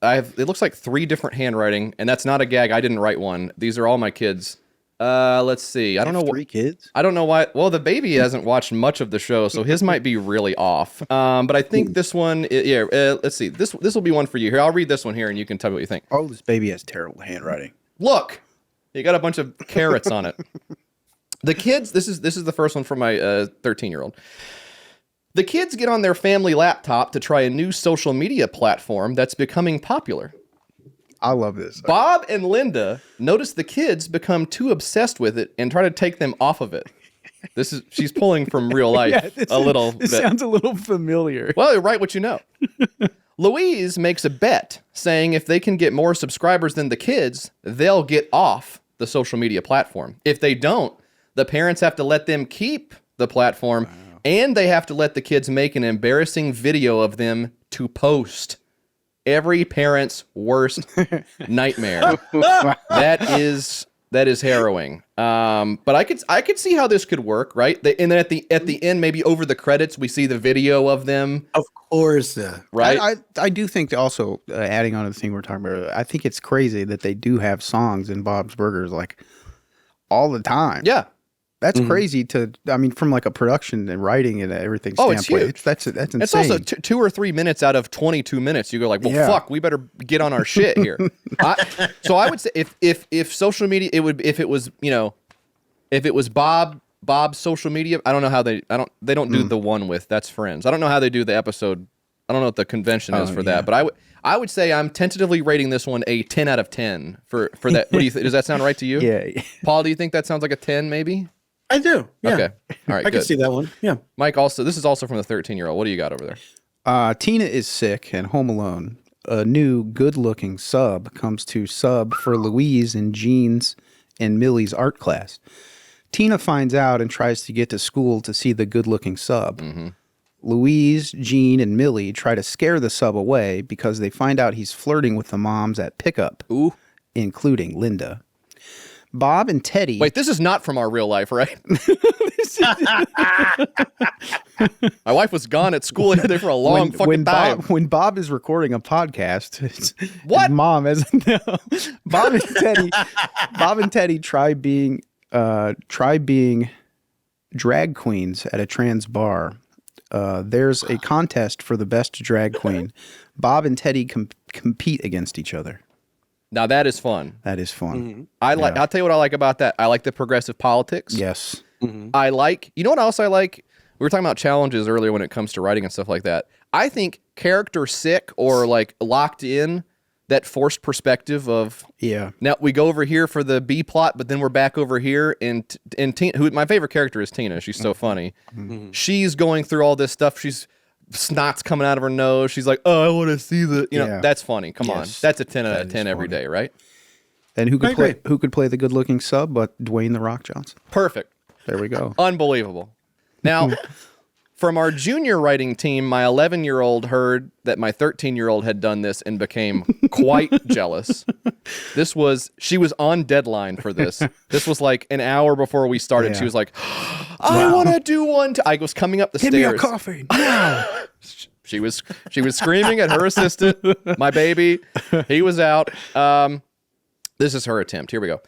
It looks like 3 different handwriting, and that's not a gag. I didn't write one. These are all my kids. Let's see. I don't know. 3 kids. I don't know why. Well, the baby hasn't watched much of the show, so his might be really off. But I think this one, let's see. This will be one for you. Here, I'll read this one here, and you can tell me what you think. Oh, this baby has terrible handwriting. Look, you got a bunch of carrots on it. The kids. This is the first one from my 13-year-old. The kids get on their family laptop to try a new social media platform that's becoming popular. I love this. Bob and Linda notice the kids become too obsessed with it and try to take them off of it. She's pulling from real life a little bit. This sounds a little familiar. Well, you write what you know. Louise makes a bet saying if they can get more subscribers than the kids, they'll get off the social media platform. If they don't, the parents have to let them keep the platform and they have to let the kids make an embarrassing video of them to post. Every parent's worst nightmare. That is harrowing. But I could see how this could work, right? And then at the end, maybe over the credits, we see the video of them. Of course. Right. I do think also adding on to the thing we're talking about, I think it's crazy that they do have songs in Bob's Burgers like all the time. Yeah. That's crazy from like a production and writing and everything standpoint. It's huge. That's insane. It's also 2 or 3 minutes out of 22 minutes. You go like, well, fuck, we better get on our shit here. So I would say if social media, if it was Bob's social media, I don't know how they don't do the one with That's Friends. I don't know how they do the episode. I don't know what the convention is for that, but I would say I'm tentatively rating this one a 10 out of 10 for that. What do you does that sound right to you? Yeah. Paul, do you think that sounds like a 10 maybe? I do. Yeah. Okay. All right. I can see that one. Yeah. Mike, this is also from the 13-year-old. What do you got over there? Tina is sick and home alone. A new good-looking sub comes to sub for Louise and Jean's and Millie's art class. Tina finds out and tries to get to school to see the good-looking sub. Mm-hmm. Louise, Jean, and Millie try to scare the sub away because they find out he's flirting with the moms at pickup, including Linda. Bob and Teddy. Wait, this is not from our real life, right? My wife was gone at school there for a long fucking time. When Bob is recording a podcast, What? his mom as no. Bob and Teddy try being drag queens at a trans bar. There's a contest for the best drag queen. Bob and Teddy compete against each other. Now that is fun. That is fun. Mm-hmm. I'll tell you what I like about that. I like the progressive politics. Yes. I like, you know what else I like? We were talking about challenges earlier when it comes to writing and stuff like that. I think character sick or like locked in, that forced perspective of, now we go over here for the B plot, but then we're back over here. And Tina, who my favorite character is Tina. She's so funny. Mm-hmm. She's going through all this stuff. Snot's coming out of her nose. She's like, oh, I want to see the, that's funny. Come on. That's a 10 out of 10 every day, right? And who could play the good-looking sub but Dwayne The Rock Johnson? Perfect. There we go. Unbelievable. Now, from our junior writing team, my 11-year-old heard that my 13-year-old had done this and became quite jealous. She was on deadline for this. This was like an hour before we started. Yeah. She was like, I want to do one. I was coming up the stairs. Give me a coffee now. She was screaming at her assistant, my baby. He was out. This is her attempt. Here we go.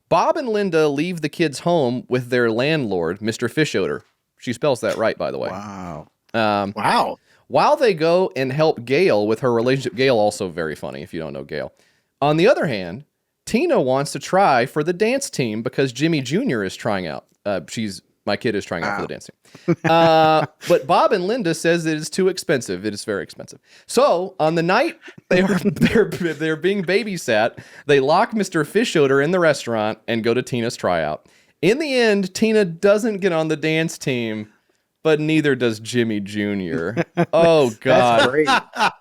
Bob and Linda leave the kids home with their landlord, Mr. Fishodor. She spells that right, by the way. Wow. Wow. While they go and help Gail with her relationship. Gail also very funny if you don't know Gail. On the other hand, Tina wants to try for the dance team because Jimmy Jr. is trying out. My kid is trying out for the dance team. But Bob and Linda says it is too expensive. It is very expensive. So on the night they're being babysat, they lock Mr. Fishodor in the restaurant and go to Tina's tryout. In the end, Tina doesn't get on the dance team, but neither does Jimmy Jr. Oh God. That's great.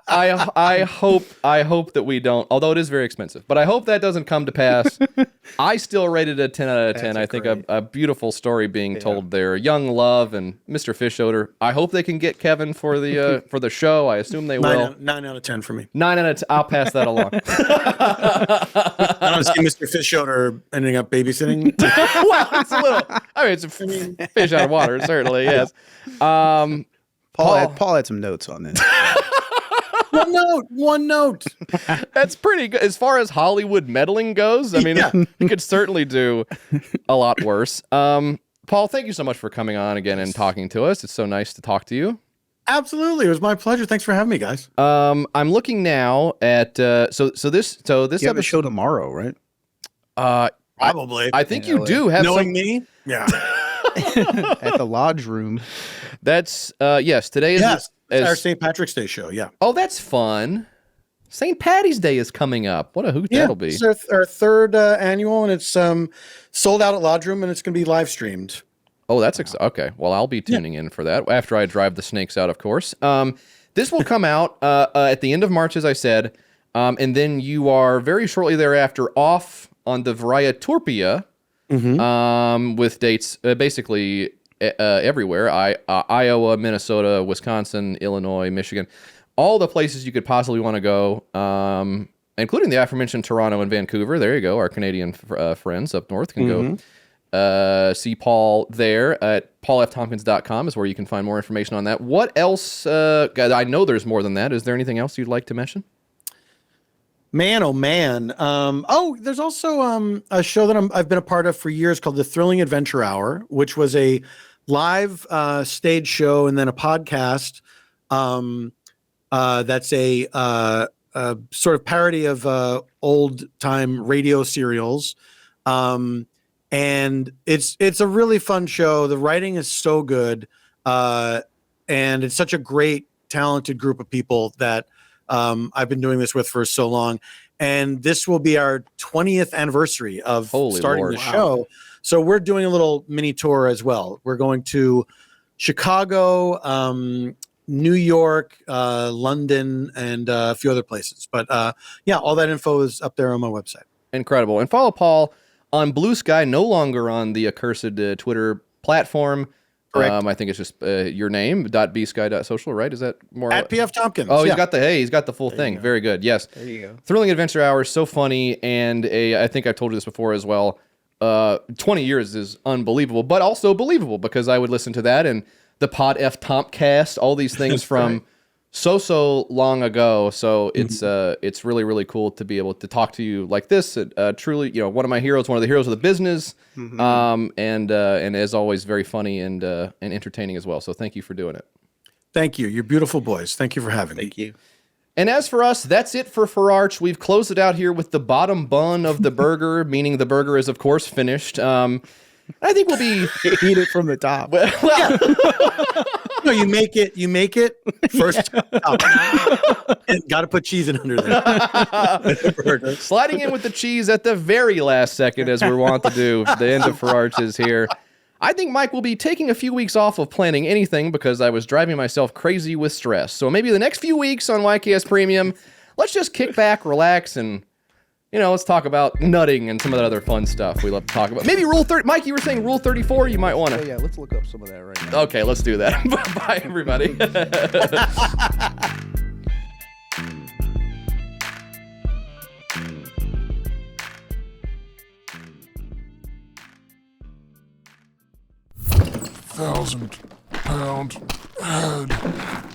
I hope that we don't, although it is very expensive, but I hope that doesn't come to pass. I still rated it a 10 out of 10. I think a beautiful story being told there. Young love and Mr. Fishodor. I hope they can get Kevin for the show. I assume they will. 9 out of 10 for me. 9 out of 10. I'll pass that along. I want to see Mr. Fishodor ending up babysitting. Well, it's a little, it's a fish out of water, certainly, yes. Paul had some notes on this. One note. That's pretty good. As far as Hollywood meddling goes, I mean, you could certainly do a lot worse. Paul, thank you so much for coming on again and talking to us. It's so nice to talk to you. Absolutely. It was my pleasure. Thanks for having me, guys. I'm looking now at so this You have a show tomorrow, right? Probably. I think you do have Knowing me? Yeah. At the Lodge Room. That's yes. Today is our St. Patrick's Day show. Yeah. Oh, that's fun. St. Patty's Day is coming up. What a hoot that'll be. It's our third annual, and it's sold out at Lodge Room, and it's going to be live streamed. Oh, that's okay. Well, I'll be tuning in for that after I drive the snakes out, of course. This will come out at the end of March, as I said, and then you are very shortly thereafter off on the Variaturpia, with dates basically everywhere. Iowa, Minnesota, Wisconsin, Illinois, Michigan, all the places you could possibly want to go, including the aforementioned Toronto and Vancouver. There you go. Our Canadian friends up north can go see Paul there at paulftompkins.com is where you can find more information on that. What else? I know there's more than that. Is there anything else you'd like to mention? Man, oh man. There's also a show that I've been a part of for years called the Thrilling Adventure Hour, which was a live stage show and then a podcast. That's a sort of parody of old time radio serials. And it's a really fun show. The writing is so good. And it's such a great, talented group of people that I've been doing this with for so long. And this will be our 20th anniversary of starting the show. So we're doing a little mini tour as well. We're going to Chicago, New York, London, and a few other places. But all that info is up there on my website. Incredible. And follow Paul on Blue Sky, no longer on the accursed Twitter platform. Correct. I think it's just your name, .bsky.social, right? Is that more? At PF Tompkins. Oh, he's got the full thing. Very good. Yes. There you go. Thrilling Adventure Hour is so funny. And I think I told you this before as well. 20 years is unbelievable, but also believable because I would listen to that and the Pod F Tompcast, all these things from so long ago. So it's really, really cool to be able to talk to you like this. Truly, one of my heroes, one of the heroes of the business. And as always, very funny and entertaining as well. So thank you for doing it. Thank you. You're beautiful boys. Thank you for having me. Thank you. And as for us, that's it for Farrarch. We've closed it out here with the bottom bun of the burger, meaning the burger is, of course, finished. I think we'll be... Eat it from the top. No, you make it first. Got to put cheese in under there. Sliding in with the cheese at the very last second, as we're wont to do. The end of Farrarch is here. I think Mike will be taking a few weeks off of planning anything because I was driving myself crazy with stress. So maybe the next few weeks on YKS Premium, let's just kick back, relax, and, let's talk about nutting and some of that other fun stuff we love to talk about. Maybe Rule 30. Mike, you were saying Rule 34? You might want to. Yeah, let's look up some of that right now. Okay, let's do that. Bye, everybody. £1,000 head.